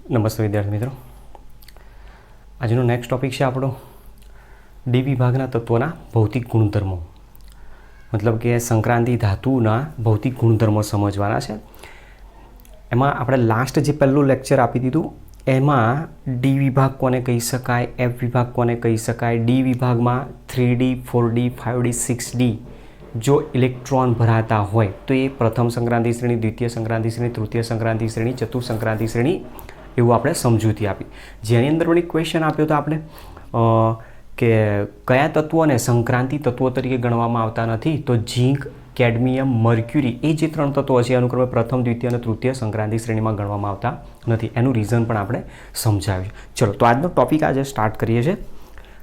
નમસ્તે વિદ્યાર્થી મિત્રો, આજનો નેક્સ્ટ ટોપિક છે આપણો ડી વિભાગના તત્વોના ભૌતિક ગુણધર્મો. મતલબ કે સંક્રાંતિ ધાતુના ભૌતિક ગુણધર્મો સમજવાના છે. એમાં આપણે લાસ્ટ જે પહેલું લેક્ચર આપી દીધું એમાં ડી વિભાગ કોને કહી શકાય, એફ વિભાગ કોને કહી શકાય, ડી વિભાગમાં 3D 4D 5D 6D જો ઇલેક્ટ્રોન ભરાતા હોય તો એ પ્રથમ સંક્રાંતિ શ્રેણી, દ્વિતીય સંક્રાંતિ શ્રેણી, તૃતીય સંક્રાંતિ શ્રેણી, ચતુર્થ સંક્રાંતિ શ્રેણી એવું આપણે સમજૂતી આપી. જેની અંદર પણ એક ક્વેશ્ચન આપ્યો હતો આપણે કે કયા તત્વોને સંક્રાંતિ તત્વો તરીકે ગણવામાં આવતા નથી, તો ઝીંક, કેડમિયમ, મર્ક્યુરી એ જે 3 તત્વો છે અનુક્રમે પ્રથમ, દ્વિતીય અને તૃતીય સંક્રાંતિ શ્રેણીમાં ગણવામાં આવતા નથી. એનું રીઝન પણ આપણે સમજાવ્યું. ચલો, તો આજનો ટોપિક આજે સ્ટાર્ટ કરીએ છીએ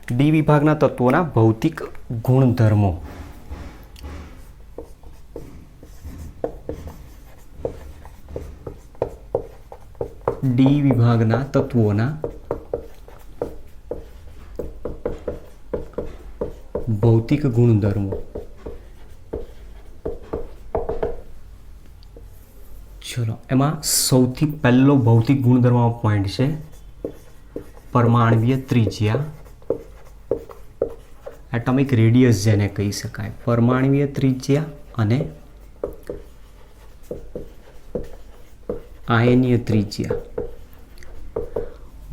ડી વિભાગના તત્વોના ભૌતિક ગુણધર્મો. ડી વિભાગના તત્વોના ભૌતિક ગુણધર્મો. ચલો, એમાં સૌથી પહેલો ભૌતિક ગુણધર્મ પોઈન્ટ છે પરમાણ્વીય ત્રિજ્યા, એટોમિક રેડિયસ જેને કહી શકાય. પરમાણ્વીય ત્રિજ્યા અને આયનીય ત્રિજ્યા.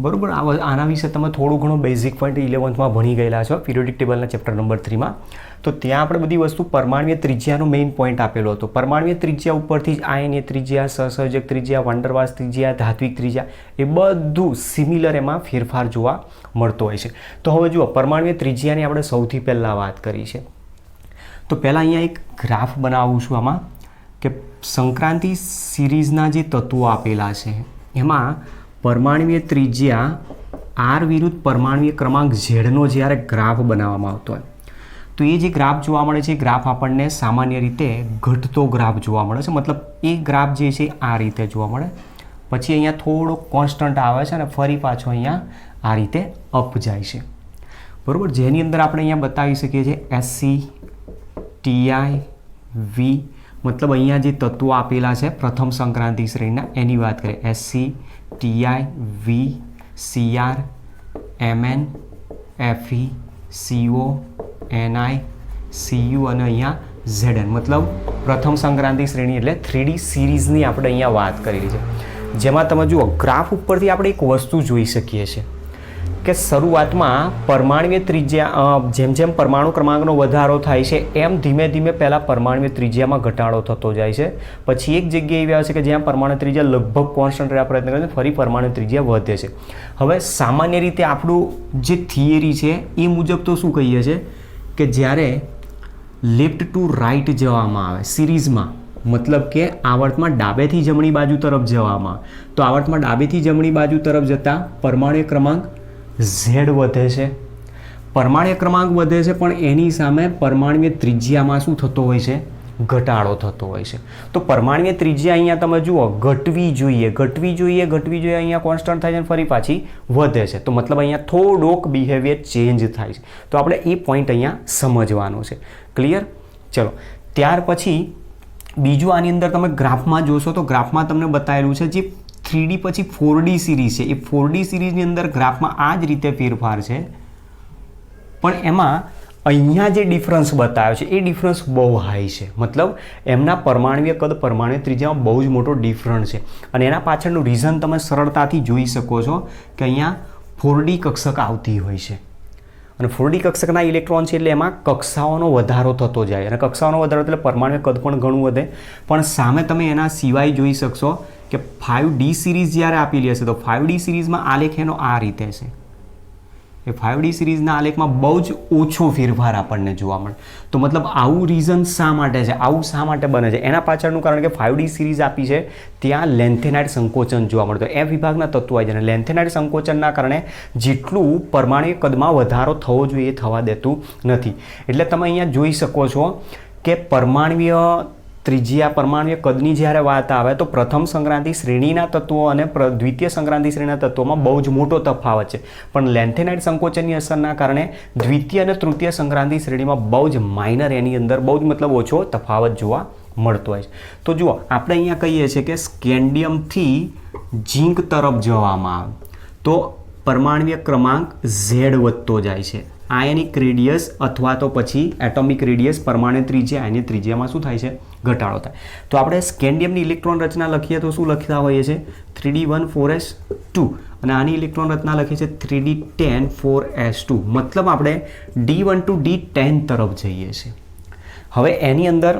બરાબર, આના વિશે તમે થોડું ઘણું બેઝિક પોઈન્ટ 11th ભણી ગયેલા છો પીરિયોડિક ટેબલના ચેપ્ટર નંબર 3માં. તો ત્યાં આપણે બધી વસ્તુ પરમાણ્વીય ત્રિજ્યાનો મેઇન પોઈન્ટ આપેલો હતો. પરમાણ્વીય ત્રિજ્યા ઉપરથી જ આયનીય ત્રિજ્યા, સહસંયોજક ત્રિજ્યા, વાંડરવાલ્સ ત્રિજ્યા, ધાત્વિક ત્રિજ્યા એ બધું સિમિલર એમાં ફેરફાર જોવા મળતો હોય છે. તો હવે જુઓ, પરમાણ્વીય ત્રિજ્યાની આપણે સૌથી પહેલાં વાત કરી છે. તો પહેલાં અહીંયા એક ગ્રાફ બનાવું છું આમાં કે સંક્રાંતિ સિરીઝના જે તત્વો આપેલા છે એમાં પરમાણ્વીય ત્રિજ્યા આર વિરુદ્ધ પરમાણ્વીય ક્રમાંક ઝેડનો જ્યારે ગ્રાફ બનાવવામાં આવતો હોય તો એ જે ગ્રાફ જોવા મળે છે એ ગ્રાફ આપણને સામાન્ય રીતે ઘટતો ગ્રાફ જોવા મળે છે. મતલબ એ ગ્રાફ જે છે આ રીતે જોવા મળે, પછી અહીંયા થોડો કોન્સ્ટન્ટ આવે છે અને ફરી પાછો અહીંયા આ રીતે અપ જાય છે. બરાબર, જેની અંદર આપણે અહીંયા બતાવી શકીએ છીએ એસસી, ટીઆઈ, વી. મતલબ અહીંયા જે તત્વો આપેલા છે પ્રથમ સંક્રાંતિ શ્રેણીના એની વાત કરીએ. Sc, Ti, V, Cr, Mn, Fe, Co, Ni, Cu અને અહીંયા ઝેડએન. મતલબ પ્રથમ સંક્રાંતિ શ્રેણી એટલે 3D સિરીઝની આપણે અહીંયા વાત કરેલી છે. જેમાં તમે જુઓ ગ્રાફ ઉપરથી આપણે એક વસ્તુ જોઈ શકીએ છીએ કે શરૂઆતમાં પરમાણ્વીય ત્રિજ્યા જેમ જેમ પરમાણુ ક્રમાંકનો વધારો થાય છે એમ ધીમે ધીમે પહેલાં પરમાણ્વીય ત્રિજ્યામાં ઘટાડો થતો જાય છે. પછી એક જગ્યાએ એવી આવે છે કે જ્યાં પરમાણુ ત્રિજ્યા લગભગ કોન્સ્ટન્ટ રહેવા પ્રયત્ન કરે છે, ફરી પરમાણુ ત્રિજ્યા વધે છે. હવે સામાન્ય રીતે આપણું જે થિયરી છે એ મુજબ તો શું કહીએ છીએ કે જ્યારે લેફ્ટ ટુ રાઈટ જવામાં આવે સિરીઝમાં, મતલબ કે આવર્તમાં ડાબેથી જમણી બાજુ તરફ જવામાં, તો આવર્તમાં ડાબેથી જમણી બાજુ તરફ જતાં પરમાણ્વીય ક્રમાંક ઝેડ વધે છે. પરમાણ્વીય ક્રમાંક વધે છે પણ એની સામે પરમાણ્વીય ત્રિજ્યામાં શું થતો હોય છે? ઘટાડો થતો હોય છે. તો પરમાણ્વીય ત્રિજ્યા અહીંયા તમે જુઓ ઘટવી જોઈએ અહીંયા કોન્સ્ટન્ટ થાય છે ફરી પાછી વધે છે. તો મતલબ અહીંયા થોડોક બિહેવિયર ચેન્જ થાય છે. તો આપણે એ પોઈન્ટ અહીંયા સમજવાનો છે. ક્લિયર? ચલો, ત્યાર પછી બીજું આની અંદર તમે ગ્રાફમાં જોશો તો ગ્રાફમાં તમને બતાવેલું છે જે 3D પછી 4D સિરીઝ છે. એ 4D સિરીઝની અંદર ગ્રાફમાં આ જ રીતે ફેરફાર છે, પણ એમાં અહીંયા જે ડિફરન્સ બતાવ્યો છે એ ડિફરન્સ બહુ હાઈ છે. મતલબ એમના પરમાણ્વીય કદ, પરમાણ્વીય ત્રિજ્યામાં બહુ જ મોટો ડિફરન્સ છે. અને એના પાછળનું રીઝન તમે સરળતાથી જોઈ શકો છો કે અહીંયા 4D કક્ષક આવતી હોય છે અને 4D કક્ષકના ઇલેક્ટ્રોન છે એટલે એમાં કક્ષાઓનો વધારો થતો જાય અને કક્ષાઓનો વધારો એટલે પરમાણ્વીય કદ પણ ઘણું વધે. પણ સામે તમે એના સિવાય જોઈ શકશો કે 5D સિરીઝ જ્યારે આપેલી હશે તો 5D સિરીઝમાં આલેખ એનો આ રીતે છે. એ 5D સિરીઝના આલેખમાં બહુ જ ઓછો ફેરફાર આપણને જોવા મળે. તો મતલબ આવું રીઝન શા માટે છે, આવું શા માટે બને છે? એના પાછળનું કારણ કે 5D સિરીઝ આપી છે ત્યાં લેન્થેનાઇડ સંકોચન જોવા મળતું. એ વિભાગના તત્વો આવી જાય અને લેન્થેનાઇડ સંકોચનના કારણે જેટલું પરમાણ્વીય કદમાં વધારો થવો જોઈએ એ થવા દેતું નથી. એટલે તમે અહીંયા જોઈ શકો છો કે પરમાણ્વીય ત્રિજ્યા, પરમાણ્વીય કદની જ્યારે વાત આવે તો પ્રથમ સંક્રાંતિ શ્રેણીના તત્વો અને દ્વિતીય સંક્રાંતિ શ્રેણીના તત્વોમાં બહુ જ મોટો તફાવત છે. પણ લેન્થેનાઇડ સંકોચનની અસરના કારણે દ્વિતીય અને તૃતીય સંક્રાંતિ શ્રેણીમાં બહુ જ માઇનર એની અંદર બહુ જ મતલબ ઓછો તફાવત જોવા મળતો હોય છે. તો જુઓ આપણે અહીંયા કહીએ છીએ કે સ્કેન્ડિયમથી ઝીંક તરફ જવામાં આવે તો પરમાણ્વીય ક્રમાંક Z વધતો જાય છે. આયનિક રેડિયસ અથવા તો પછી એટોમિક રેડિયસ પરમાણ્વીય ત્રિજ્યા આયનિક ત્રિજ્યામાં શું થાય છે? ઘટાડો થાય. તો આપણે સ્કેન્ડિયમની ઇલેક્ટ્રોન રચના લખીએ તો શું લખતા હોઈએ છીએ? 3d14s2 અને આની ઇલેક્ટ્રોન રચના લખીએ છીએ 3d10 4s2. મતલબ આપણે d12 d10 તરફ જઈએ છીએ. હવે એની અંદર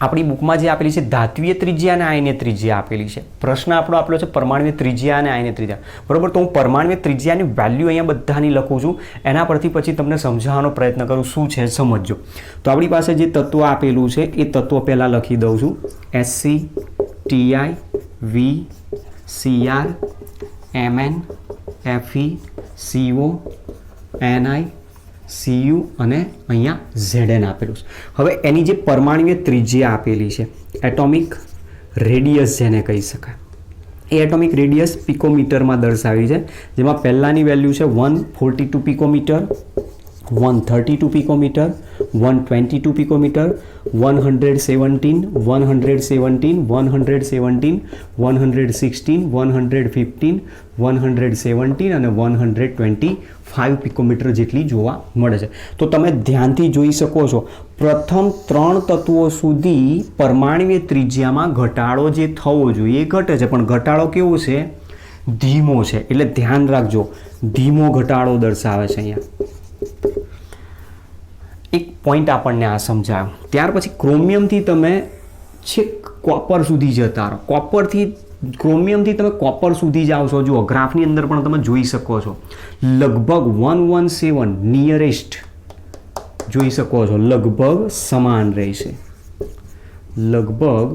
આપણી બુકમાં જે આપેલી છે ધાત્વીય ત્રિજ્યા અને આયનીય ત્રિજ્યા આપેલી છે. પ્રશ્ન આપણો આપેલો છે પરમાણ્વીય ત્રિજ્યા અને આયનીય ત્રિજ્યા. બરોબર, તો હું પરમાણ્વીય ત્રિજ્યાની વેલ્યુ અહીંયા બધાની લખું છું. એના પરથી પછી તમને સમજાવવાનો પ્રયત્ન કરું શું છે સમજજો. તો આપણી પાસે જે તત્વ આપેલું છે એ તત્વ પહેલાં લખી દઉં છું. Sc Ti V Cr Mn Fe Co Ni Cu અને અહીંયા Zn આપેલું છે. હવે એની જે પરમાણ્વીય ત્રિજ્યા આપેલી છે એટોમિક રેડિયસ જેને કહી શકાય એ એટોમિક રેડિયસ પિકોમીટરમાં દર્શાવી છે, જેમાં પહેલાંની વેલ્યુ છે 142 પિકોમીટર, 132 પિકોમીટર, 122 પિકોમીટર, 117, 117, 117, 116, 115, 117 અને 125 પિકોમીટર જેટલી જોવા મળે છે. તો તમે ધ્યાનથી જોઈ શકો છો પ્રથમ 3 તત્વો સુધી પરમાણ્વીય ત્રિજ્યામાં ઘટાડો જે થવો જોઈએ એ ઘટે છે, પણ ઘટાડો કેવો છે? ધીમો છે. એટલે ધ્યાન રાખજો, ધીમો ઘટાડો દર્શાવે છે અહીંયા. એક પોઈન્ટ આપણને આ સમજાયો. ત્યાર પછી ક્રોમિયમથી તમે છેક કોપર સુધી જતા રહો. ક્રોમિયમથી તમે કોપર સુધી જાઓ છો. જુઓ ગ્રાફની અંદર પણ તમે જોઈ શકો છો લગભગ 117 નિયરેસ્ટ જોઈ શકો છો લગભગ સમાન રહેશે, લગભગ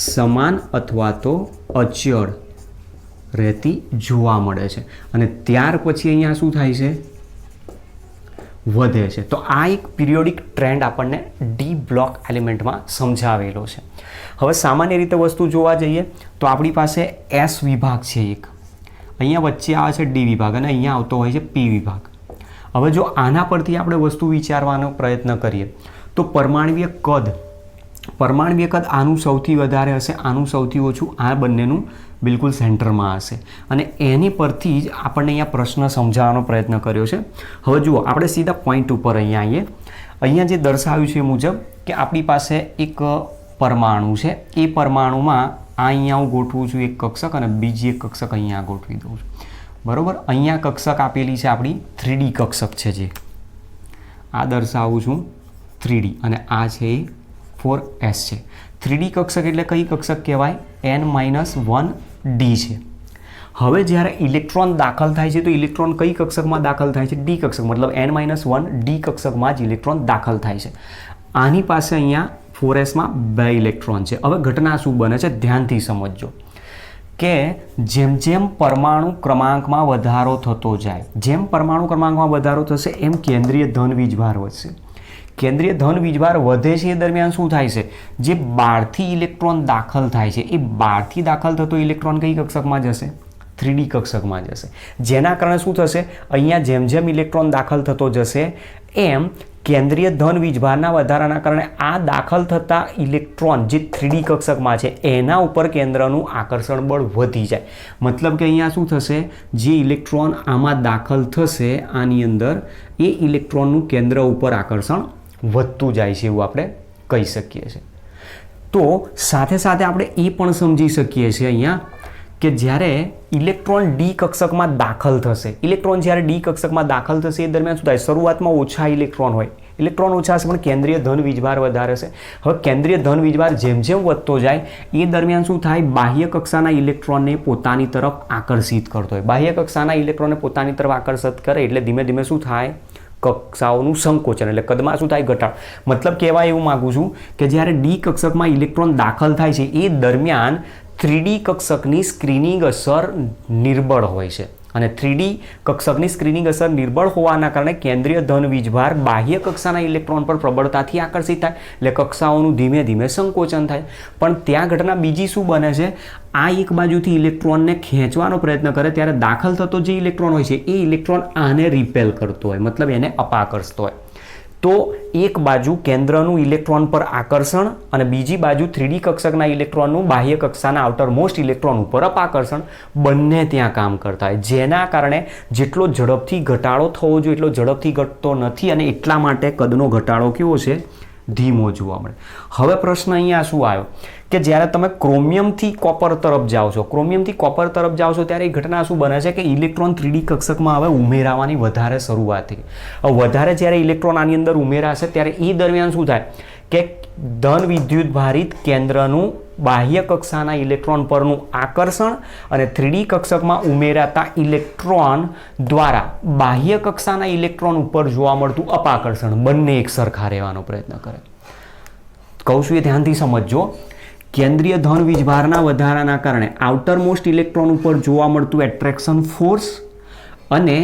સમાન અથવા તો અચળ રહેતી જોવા મળે છે. અને ત્યાર પછી અહીંયા શું થાય છે? વધે છે. તો આ એક પિરિયોડિક ટ્રેન્ડ આપણને ડી બ્લોક એલિમેન્ટમાં સમજાવેલો છે. હવે સામાન્ય રીતે વસ્તુ જોવા જઈએ તો આપણી પાસે S વિભાગ છે એક, અહીંયા વચ્ચે આવે છે ડી વિભાગ અને અહીંયા આવતો હોય છે P વિભાગ. હવે જો આના પરથી આપણે વસ્તુ વિચારવાનો પ્રયત્ન કરીએ તો પરમાણ્વીય કદ આનું સૌથી વધારે હશે, આનું સૌથી ઓછું, આ બંનેનું બિલકુલ સેન્ટરમાં હશે. અને એની પરથી જ આપણને અહીંયા પ્રશ્ન સમજાવવાનો પ્રયત્ન કર્યો છે. હવે જુઓ આપણે સીધા પોઈન્ટ ઉપર અહીંયા આવીએ. અહીંયા જે દર્શાવ્યું છે એ મુજબ કે આપણી પાસે એક પરમાણુ છે, એ પરમાણુમાં અહીંયા હું ગોઠવું છું એક કક્ષક અને બીજી એક કક્ષક અહીંયા ગોઠવી દઉં છું. બરાબર, અહીંયા કક્ષક આપેલી છે આપણી 3D કક્ષક છે, જે આ દર્શાવું છું 3D અને આ છે 4s છે. 3D કક્ષક એટલે કઈ કક્ષક કહેવાય? n-1d છે. હવે જ્યારે ઇલેક્ટ્રોન દાખલ થાય છે તો ઇલેક્ટ્રોન કઈ કક્ષકમાં દાખલ થાય છે? ડી કક્ષક. મતલબ n-1d કક્ષકમાં જ ઇલેક્ટ્રોન દાખલ થાય છે. આની પાસે અહીંયા 4sમાં 2 ઇલેક્ટ્રોન છે. હવે ઘટના શું બને છે ધ્યાનથી સમજજો કે જેમ જેમ પરમાણુ ક્રમાંકમાં વધારો થતો જાય, જેમ પરમાણુ ક્રમાંકમાં વધારો થશે એમ કેન્દ્રીય ધન વીજભાર વધશે. કેન્દ્રીય ધન વીજભાર વધે છે એ દરમિયાન શું થાય છે? જે બહારથી ઇલેક્ટ્રોન દાખલ થાય છે એ બહારથી દાખલ થતો ઇલેક્ટ્રોન કઈ કક્ષકમાં જશે? 3D કક્ષકમાં જશે. જેના કારણે શું થશે? અહીંયા જેમ જેમ ઇલેક્ટ્રોન દાખલ થતો જશે એમ કેન્દ્રીય ધન વીજભારના વધારાના કારણે આ દાખલ થતા ઇલેક્ટ્રોન જે 3D કક્ષકમાં છે એના ઉપર કેન્દ્રનું આકર્ષણ બળ વધી જાય. મતલબ કે અહીંયા શું થશે? જે ઇલેક્ટ્રોન આમાં દાખલ થશે આની અંદર એ ઇલેક્ટ્રોનનું કેન્દ્ર ઉપર આકર્ષણ વધતું જાય છે એવું આપણે કહી શકીએ છીએ. તો સાથે સાથે આપણે એ પણ સમજી શકીએ છીએ અહીંયા કે જ્યારે ઇલેક્ટ્રોન ડી કક્ષકમાં દાખલ થશે, ઇલેક્ટ્રોન જ્યારે ડી કક્ષકમાં દાખલ થશે એ દરમિયાન શું થાય? શરૂઆતમાં ઓછા ઇલેક્ટ્રોન હોય, ઇલેક્ટ્રોન ઓછા હશે પણ કેન્દ્રીય ધન વીજભાર વધારે હશે. હવે કેન્દ્રીય ધન વીજભાર જેમ જેમ વધતો જાય એ દરમિયાન શું થાય? બાહ્ય કક્ષાના ઇલેક્ટ્રોનને પોતાની તરફ આકર્ષિત કરતો હોય. બાહ્ય કક્ષાના ઇલેક્ટ્રોનને પોતાની તરફ આકર્ષિત કરે એટલે ધીમે ધીમે શું થાય? કક્ષાઓનું સંકોચન, એટલે કદમાં શું થાય? ઘટાડો. મતલબ કહેવા એવું માગું છું કે જ્યારે ડી કક્ષકમાં ઇલેક્ટ્રોન દાખલ થાય છે એ દરમિયાન 3D કક્ષકની સ્ક્રીનિંગ અસર નિર્બળ હોય છે અને 3D કક્ષકની સ્ક્રીનિંગ અસર નિર્બળ હોવાના કારણે કેન્દ્રીય ધન વીજભાર બાહ્ય કક્ષાના ઇલેક્ટ્રોન પર પ્રબળતાથી આકર્ષિત થાય એટલે કક્ષાઓનું ધીમે ધીમે સંકોચન થાય. પણ ત્યાં ઘટના બીજી શું બને છે? આ એક બાજુથી ઇલેક્ટ્રોનને ખેંચવાનો પ્રયત્ન કરે ત્યારે દાખલ થતો જે ઇલેક્ટ્રોન હોય છે એ ઇલેક્ટ્રોન આને રિપેલ કરતો હોય, મતલબ એને અપાકર્ષતો હોય. તો એક બાજુ કેન્દ્રનું ઇલેક્ટ્રોન પર આકર્ષણ અને બીજી બાજુ 3D કક્ષકના ઇલેક્ટ્રોનનું બાહ્ય કક્ષાના આઉટર મોસ્ટ ઇલેક્ટ્રોન ઉપર આકર્ષણ બંને ત્યાં કામ કરતા હોય, જેના કારણે જેટલો ઝડપથી ઘટાડો થવો જોઈએ એટલો ઝડપથી ઘટતો નથી અને એટલા માટે કદનો ઘટાડો કેવો છે? ધીમો જોવા મળે. હવે પ્રશ્ન અહીંયા શું આવ્યો કે જ્યારે તમે ક્રોમિયમથી કોપર તરફ જાઓ છો, ક્રોમિયમથી કોપર તરફ જાઓ છો ત્યારે એ ઘટના શું બને છે કે ઇલેક્ટ્રોન 3D કક્ષકમાં હવે ઉમેરાવાની વધારે શરૂઆત થઈ. હવે વધારે જ્યારે ઇલેક્ટ્રોન આની અંદર ઉમેરાશે ત્યારે એ દરમિયાન શું થાય કે ધન વિદ્યુત ભારિત કેન્દ્રનું બાહ્ય કક્ષાના ઇલેક્ટ્રોન પરનું આકર્ષણ અને 3D કક્ષકમાં ઉમેરાતા ઇલેક્ટ્રોન દ્વારા બાહ્ય કક્ષાના ઇલેક્ટ્રોન ઉપર જોવા મળતું અપાકર્ષણ બંને એક સરખા રહેવાનો પ્રયત્ન કરે. કહું છું એ ધ્યાનથી સમજજો. કેન્દ્રીય ધન વીજભારના વધારાના કારણે આઉટર મોસ્ટ ઇલેક્ટ્રોન ઉપર જોવા મળતું એટ્રેક્શન ફોર્સ અને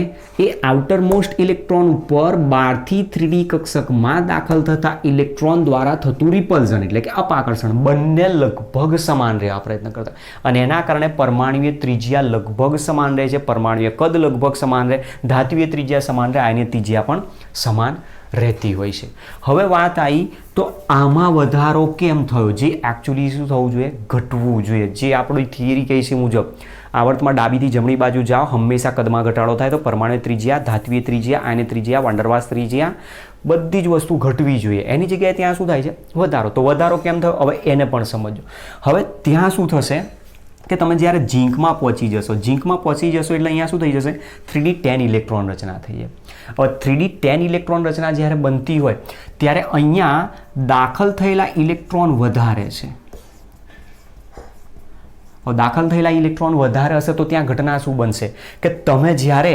એ આઉટર મોસ્ટ ઇલેક્ટ્રોન ઉપર બહારથી 3D કક્ષકમાં દાખલ થતા ઇલેક્ટ્રોન દ્વારા થતું રિપલ્ઝન એટલે કે અપાકર્ષણ બંને લગભગ સમાન રહેવા પ્રયત્ન કરતા અને એના કારણે પરમાણુય ત્રિજ્યા લગભગ સમાન રહે છે, પરમાણુય કદ લગભગ સમાન રહે, ધાત્વીય ત્રિજ્યા સમાન રહે, આયનીય ત્રિજ્યા પણ સમાન રહેતી હોય છે. હવે વાત આવી તો આમાં વધારો કેમ થયો? જે એકચ્યુઅલી શું થવું જોઈએ? ઘટવું જોઈએ. જે આપણી થિયરી કહે છે મુજબ આવર્તમાં ડાબીથી જમણી બાજુ જાઓ હંમેશા કદમાં ઘટાડો થાય તો પરમાણુ ત્રિજ્યા, ધાત્વીય ત્રિજ્યા, આયનીય ત્રિજ્યા, વાંડરવાલ્સ ત્રિજ્યા બધી જ વસ્તુ ઘટવી જોઈએ. એની જગ્યાએ ત્યાં શું થાય છે? વધારો. તો વધારો કેમ થયો? હવે એને પણ સમજો. હવે ત્યાં શું થશે કે તમે જ્યારે ઝીંકમાં પહોંચી જશો, ઝીંકમાં પહોંચી જશો એટલે અહીંયા શું થઈ જશે? 3D10 ઇલેક્ટ્રોન રચના થઈ જાય. હવે 3D10 ઇલેક્ટ્રોન રચના જ્યારે બનતી હોય ત્યારે અહીંયા દાખલ થયેલા ઇલેક્ટ્રોન વધારે છે. દાખલ થયેલા ઇલેક્ટ્રોન વધારે હશે તો ત્યાં ઘટના શું બનશે કે તમે જ્યારે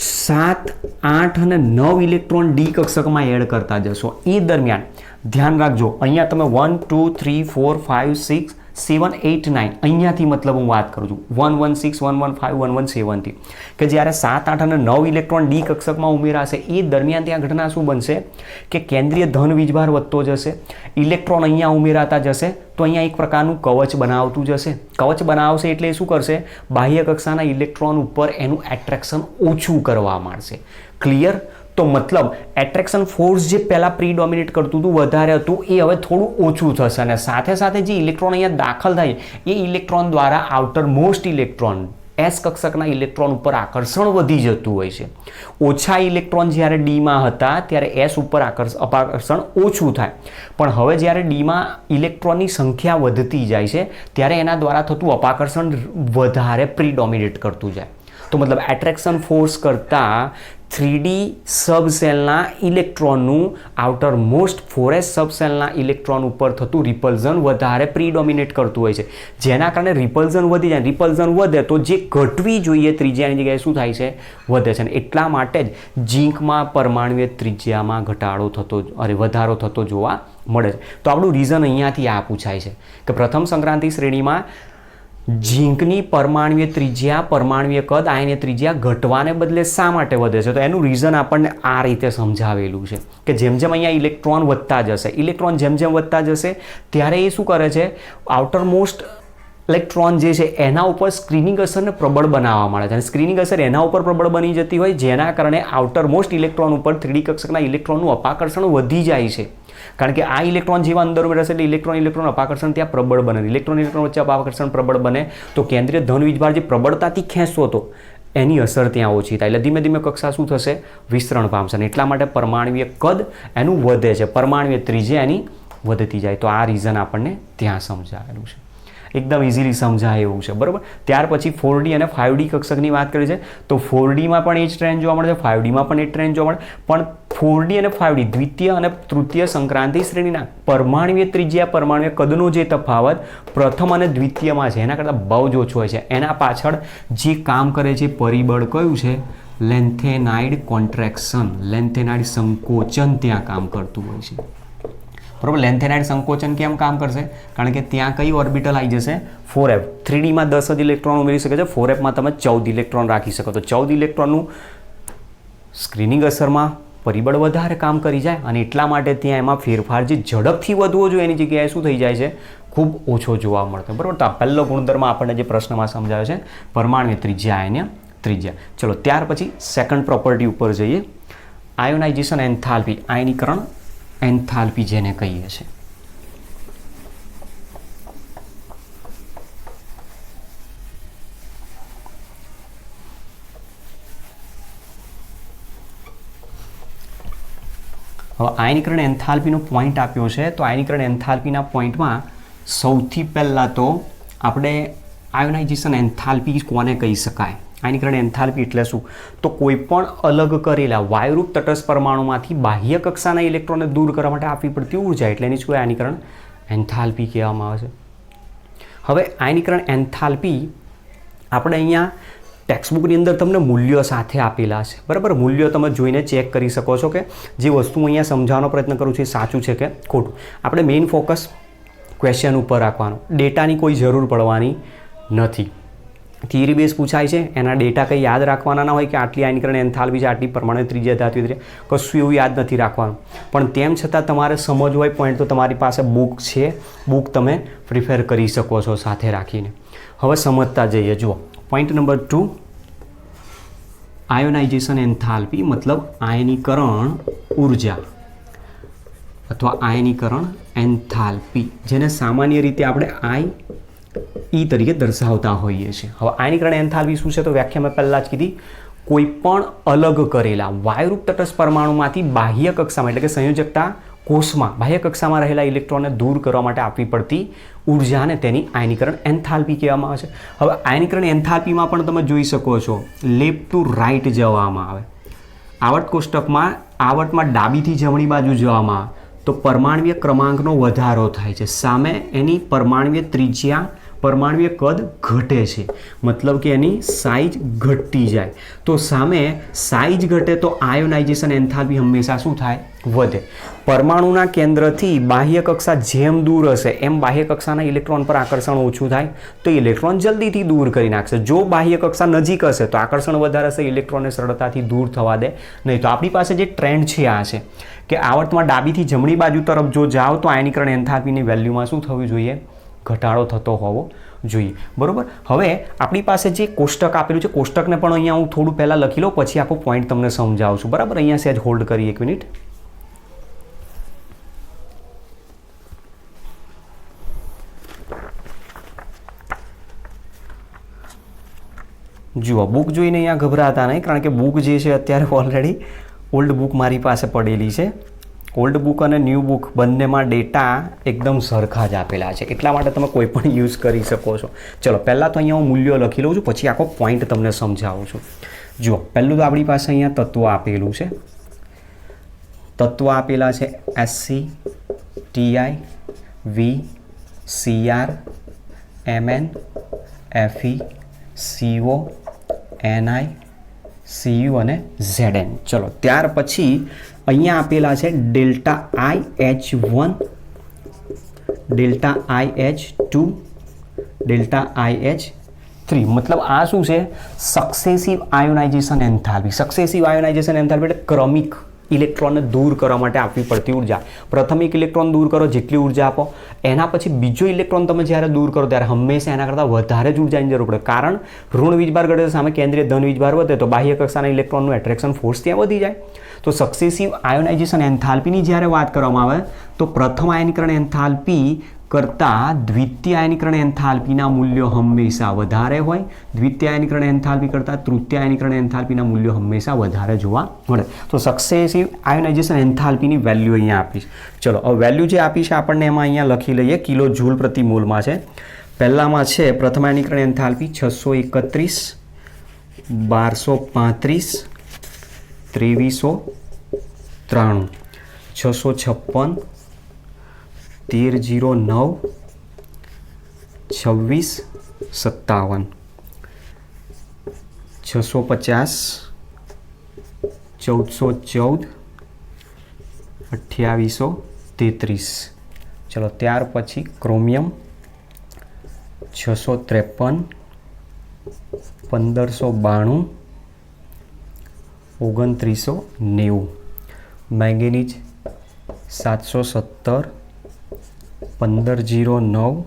7, 8 અને 9 ઇલેક્ટ્રોન ડી કક્ષકમાં એડ કરતા જશો એ દરમિયાન ધ્યાન રાખજો અહીંયા તમે 1, 2, 3, 4, 5, 6, 7, 8, 9 અહીંયાથી મતલબ હું વાત કરું છું 116, 115, 117 થી કે જ્યારે 7, 8 અને 9 ઇલેક્ટ્રોન ડી કક્ષકમાં ઉમેરાશે એ દરમિયાન ત્યાં ઘટના શું બનશે કે કેન્દ્રીય ધન વીજભાર વધતો જશે, ઇલેક્ટ્રોન અહીંયા ઉમેરાતા જશે તો અહીંયા એક પ્રકારનું કવચ બનાવતું જશે. કવચ બનાવશે એટલે શું કરશે? બાહ્ય કક્ષાના ઇલેક્ટ્રોન ઉપર એનું એટ્રેક્શન ઓછું કરવા માંડશે. ક્લિયર? તો મતલબ એટ્રેક્શન ફોર્સ જે પહેલાં પ્રીડોમિનેટ કરતું હતું વધારે હતું એ હવે થોડું ઓછું થશે અને સાથે સાથે જે ઇલેક્ટ્રોન અહીંયા દાખલ થાય એ ઇલેક્ટ્રોન દ્વારા આઉટર મોસ્ટ ઇલેક્ટ્રોન એસ કક્ષકના ઇલેક્ટ્રોન ઉપર આકર્ષણ વધી જતું હોય છે. ઓછા ઇલેક્ટ્રોન જ્યારે ડીમાં હતા ત્યારે એસ ઉપર અપાકર્ષણ ઓછું થાય પણ હવે જ્યારે ડીમાં ઇલેક્ટ્રોનની સંખ્યા વધતી જાય છે ત્યારે એના દ્વારા થતું અપાકર્ષણ વધારે પ્રીડોમિનેટ કરતું જાય. તો મતલબ એટ્રેક્શન ફોર્સ કરતાં 3D સબસેલના ઇલેક્ટ્રોનનું આઉટર મોસ્ટ 4s સબસેલના ઇલેક્ટ્રોન ઉપર થતું રિપલ્ઝન વધારે પ્રીડોમિનેટ કરતું હોય છે, જેના કારણે રિપલ્ઝન વધી જાય. રિપલ્ઝન વધે તો જે ઘટવી જોઈએ ત્રિજ્યાની જગ્યાએ શું થાય છે? વધે છે. અને એટલા માટે જ ઝીંકમાં પરમાણુય ત્રિજ્યામાં વધારો થતો જોવા મળે છે. તો આપણું રીઝન અહીંયાથી આ પૂછાય છે કે પ્રથમ સંક્રાંતિ શ્રેણીમાં ઝીંકની પરમાણુય ત્રિજ્યા, પરમાણુય કદ, આયનીય ત્રિજ્યા ઘટવાને બદલે શા માટે વધે છે? તો એનું રીઝન આપણને આ રીતે સમજાવેલું છે કે જેમ જેમ અહીંયા ઇલેક્ટ્રોન વધતા જશે, ઇલેક્ટ્રોન જેમ જેમ વધતા જશે ત્યારે એ શું કરે છે? આઉટર મોસ્ટ ઇલેક્ટ્રોન જે છે એના ઉપર સ્ક્રીનિંગ અસરને પ્રબળ બનાવવા માંડે છે અને સ્ક્રીનિંગ અસર એના ઉપર પ્રબળ બની જતી હોય જેના કારણે આઉટર મોસ્ટ ઇલેક્ટ્રોન ઉપર 3D કક્ષકના ઇલેક્ટ્રોનનું અપાકર્ષણ વધી જાય છે. કારણ કે આ ઇલેક્ટ્રોન જેવા અંદર ઉમેરાશે એટલે ઇલેક્ટ્રોન અપાકર્ષણ ત્યાં પ્રબળ બને. ઇલેક્ટ્રોન વચ્ચે અપાકર્ષણ પ્રબળ બને તો કેન્દ્રીય ધન વીજભાર જે પ્રબળતાથી ખેંચતો હતો એની અસર ત્યાં ઓછી થાય એટલે ધીમે ધીમે કક્ષા શું થશે? વિસ્તરણ પામશે. અને એટલા માટે પરમાણુય કદ એનું વધે છે, પરમાણુય ત્રિજ્યા એની વધતી જાય. તો આ રીઝન આપણને ત્યાં સમજાવેલું છે. એકદમ ઇઝીલી સમજાય એવું છે, બરાબર. ત્યાર પછી 4D અને 5D કક્ષકની વાત કરી છે તો 4Dમાં પણ એ જ ટ્રેન્ડ જોવા મળે છે, 5Dમાં પણ એ ટ્રેન્ડ જોવા મળે. પણ 4D અને 5D દ્વિતીય અને તૃતીય સંક્રાંતિ શ્રેણીના પરમાણુય ત્રિજ્યા, પરમાણુય કદનો જે તફાવત પ્રથમ અને દ્વિતીયમાં છે એના કરતાં બહુ જ ઓછો હોય છે. એના પાછળ જે કામ કરે છે પરિબળ કયું છે? લેન્થેનાઇડ કોન્ટ્રેક્શન, લેન્થેનાઇડ સંકોચન ત્યાં કામ કરતું હોય છે, બરાબર. લેન્થેનાઇડ સંકોચન કેમ કામ કરશે? કારણ કે ત્યાં કઈ ઓર્બિટલ આવી જશે? 4f. 3Dમાં 10 જ ઇલેક્ટ્રોન ઉમેરી શકે છે, 4fમાં તમે 14 ઇલેક્ટ્રોન રાખી શકો. તો 14 ઇલેક્ટ્રોનનું સ્ક્રીનિંગ અસરમાં પરિબળ વધારે કામ કરી જાય અને એટલા માટે ત્યાં એમાં ફેરફાર જે ઝડપથી વધવો જોઈએ એની જગ્યાએ શું થઈ જાય છે? ખૂબ ઓછો જોવા મળતો, બરાબર. તો આ પહેલો ગુણધર્મ આપણને જે પ્રશ્નમાં સમજાયો છે પરમાણુય ત્રિજ્યા, આયનીય ત્રિજ્યા. ચલો ત્યાર પછી સેકન્ડ પ્રોપર્ટી ઉપર જઈએ. આયોનાઇઝેશન એન્થાલ્પી, આયનીકરણ એન્થાલ્પી જેને કહીએ છીએ. હવે આયનીકરણ એન્થાલ્પીનો પોઈન્ટ આપ્યો છે, તો આયનીકરણ એન્થાલ્પીના પોઈન્ટમાં સૌથી પહેલાં તો આપણે આયોનાઇઝેશન એન્થાલ્પી કોને કહી શકાય? આયનીકરણ એન્થાલ્પી એટલે શું? તો કોઈ પણ અલગ કરેલા વાયુરૂપ તટસ્થ પરમાણુમાંથી બાહ્ય કક્ષાના ઇલેક્ટ્રોનને દૂર કરવા માટે આપવી પડતી ઉર્જા એટલે એની જ કોઈ આયનીકરણ એન્થાલ્પી કહેવામાં આવે છે. હવે આયનીકરણ એન્થાલ્પી આપણે અહીંયા ટેક્સ્ટબુકની અંદર તમને મૂલ્યો સાથે આપેલા છે, બરાબર? મૂલ્યો તમે જોઈને ચેક કરી શકો છો કે જે વસ્તુ હું અહીંયા સમજાવવાનો પ્રયત્ન કરું છું એ સાચું છે કે ખોટું. આપણે મેઇન ફોકસ ક્વેશ્ચન ઉપર રાખવાનું, ડેટાની કોઈ જરૂર પડવાની નથી. થિયરી બેઝ પૂછાય છે, એના ડેટા કંઈ યાદ રાખવાના ના હોય કે આટલી આયનીકરણ એન્થાલ્પી છે, આટલી પરમાણુ ત્રિજ્યા ધાતુ ત્રિજ્યા, કશું એવું યાદ નથી રાખવાનું. પણ તેમ છતાં તમારે સમજવું હોય પોઈન્ટ તો તમારી પાસે બુક છે, બુક તમે પ્રિફેર કરી શકો છો સાથે રાખીને. હવે સમજતા જઈએ. જુઓ પોઈન્ટ નંબર 2, આયોનાઇઝેશન એન્થાલ્પી મતલબ આયનીકરણ ઉર્જા અથવા આયનીકરણ એન્થાલ્પી, જેને સામાન્ય રીતે આપણે I તરીકે દર્શાવતા હોઈએ છીએ. હવે આયનીકરણ એન્થાલ્પી શું છે? તો વ્યાખ્યા મેં પહેલાં જ કીધી, કોઈ પણ અલગ કરેલા વાયુરૂપ તટસ્થ પરમાણુમાંથી બાહ્ય કક્ષામાં એટલે કે સંયોજકતા કોષમાં બાહ્ય કક્ષામાં રહેલા ઇલેક્ટ્રોનને દૂર કરવા માટે આપવી પડતી ઉર્જાને તેની આયનીકરણ એન્થાલ્પી કહેવામાં આવે છે. હવે આયનીકરણ એન્થાલ્પીમાં પણ તમે જોઈ શકો છો લેફ્ટ ટુ રાઇટ જવામાં આવે. આવર્ત કોષ્ટકમાં આવર્તમાં ડાબીથી જમણી બાજુ જવામાં આવે તો પરમાણ્વીય ક્રમાંકનો વધારો થાય છે, સામે એની પરમાણ્વીય ત્રિજ્યા પરમાણ્વીય કદ ઘટે છે, મતલબ કે એની સાઇઝ ઘટતી જાય. તો સામે સાઇઝ ઘટે તો આયોનાઇઝેશન એન્થાલ્પી હંમેશા શું થાય? વધે. પરમાણુના કેન્દ્રથી બાહ્ય કક્ષા જેમ દૂર હશે એમ બાહ્ય કક્ષાના ઇલેક્ટ્રોન પર આકર્ષણ ઓછું થાય તો ઇલેક્ટ્રોન જલ્દીથી દૂર કરી નાખશે. જો બાહ્ય કક્ષા નજીક હશે તો આકર્ષણ વધારે હશે, ઇલેક્ટ્રોનને સરળતાથી દૂર થવા દે નહીં. તો આપણી પાસે જે ટ્રેન્ડ છે આ છે કે આવર્તમાં ડાબીથી જમણી બાજુ તરફ જો જાઓ તો આયનીકરણ એન્થાલ્પીની વેલ્યુમાં શું થવું જોઈએ? ઘટાડો થતો હોવો જોઈએ, બરોબર? હવે આપણી પાસે જે કોષ્ટક આપેલું છે, કોષ્ટકને પણ અહીંયા હું થોડું પહેલાં લખી લઉં, પછી આખો પોઈન્ટ તમને સમજાવું છું, બરાબર? અહીંયા સહેજ હોલ્ડ કરી 1 મિનિટ. જુઓ, બુક જોઈને અહીંયા ગભરાતા નહીં, કારણ કે બુક જે છે અત્યારે ઓલરેડી ઓલ્ડ બુક મારી પાસે પડેલી છે. ઓલ્ડ બુક અને ન્યૂ બુક બંનેમાં ડેટા એકદમ સરખા જ આપેલા છે, એટલા માટે તમે કોઈ પણ યુઝ કરી શકો છો. ચલો પહેલાં તો અહીંયા હું મૂલ્યો લખી લઉં છું, પછી આખો પોઈન્ટ તમને સમજાવું છું. જુઓ, પહેલું તો આપણી પાસે અહીંયા તત્વો આપેલું છે. તત્વો આપેલા છે SC, TI, V, CR, MN, Fe, CO, Ni, Cu અને Zn. ચલો ત્યાર પછી અહીંયા આપેલા છે delta IH1, delta IH2, delta IH3. મતલબ આ શું છે? Successive ionisation enthalpy. Successive ionisation enthalpy એટલે ક્રમિક ઇલેક્ટ્રોનને દૂર કરવા માટે આપવી પડતી ઉર્જા. પ્રથમ એક ઇલેક્ટ્રોન દૂર કરો, જેટલી ઉર્જા આપો, એના પછી બીજો ઇલેક્ટ્રોન તમે જ્યારે દૂર કરો ત્યારે હંમેશા એના કરતાં વધારે જ ઉર્જાની જરૂર પડે. કારણ ઋણ વીજભાર ઘટે સામે કેન્દ્રીય ધન વીજભાર વધે તો બાહ્ય કક્ષાના ઇલેક્ટ્રોનનું એટ્રેક્શન ફોર્સ ત્યાં વધી જાય. તો સક્સેસિવ આયોનાઇઝેશન એન્થાલ્પીની જ્યારે વાત કરવામાં આવે તો પ્રથમ આયનીકરણ એન્થાલ્પી કરતાં દ્વિતીય આયનીકરણ એન્થાલ્પીના મૂલ્યો હંમેશા વધારે હોય, દ્વિતીય આયનીકરણ એન્થાલ્પી કરતાં તૃતીય આયનીકરણ એન્થાલ્પીના મૂલ્યો હંમેશા વધારે જોવા મળે. તો સક્સેસિવ આયોનાઇઝેશન એન્થાલ્પીની વેલ્યુ અહીંયા આપી છે. ચલો હવે વેલ્યુ જે આપી છે આપણને એમાં અહીંયા લખી લઈએ, કિલો જૂલ પ્રતિ મોલમાં છે. પહેલામાં છે પ્રથમ આયનીકરણ એન્થાલ્પી 631, 1235, 2393, 656, 1309, 2657, 650, 1414, 2833. ચલો ત્યાર પછી ક્રોમિયમ 653, 1592, 2990, મેંગેનીઝ 717, 1509,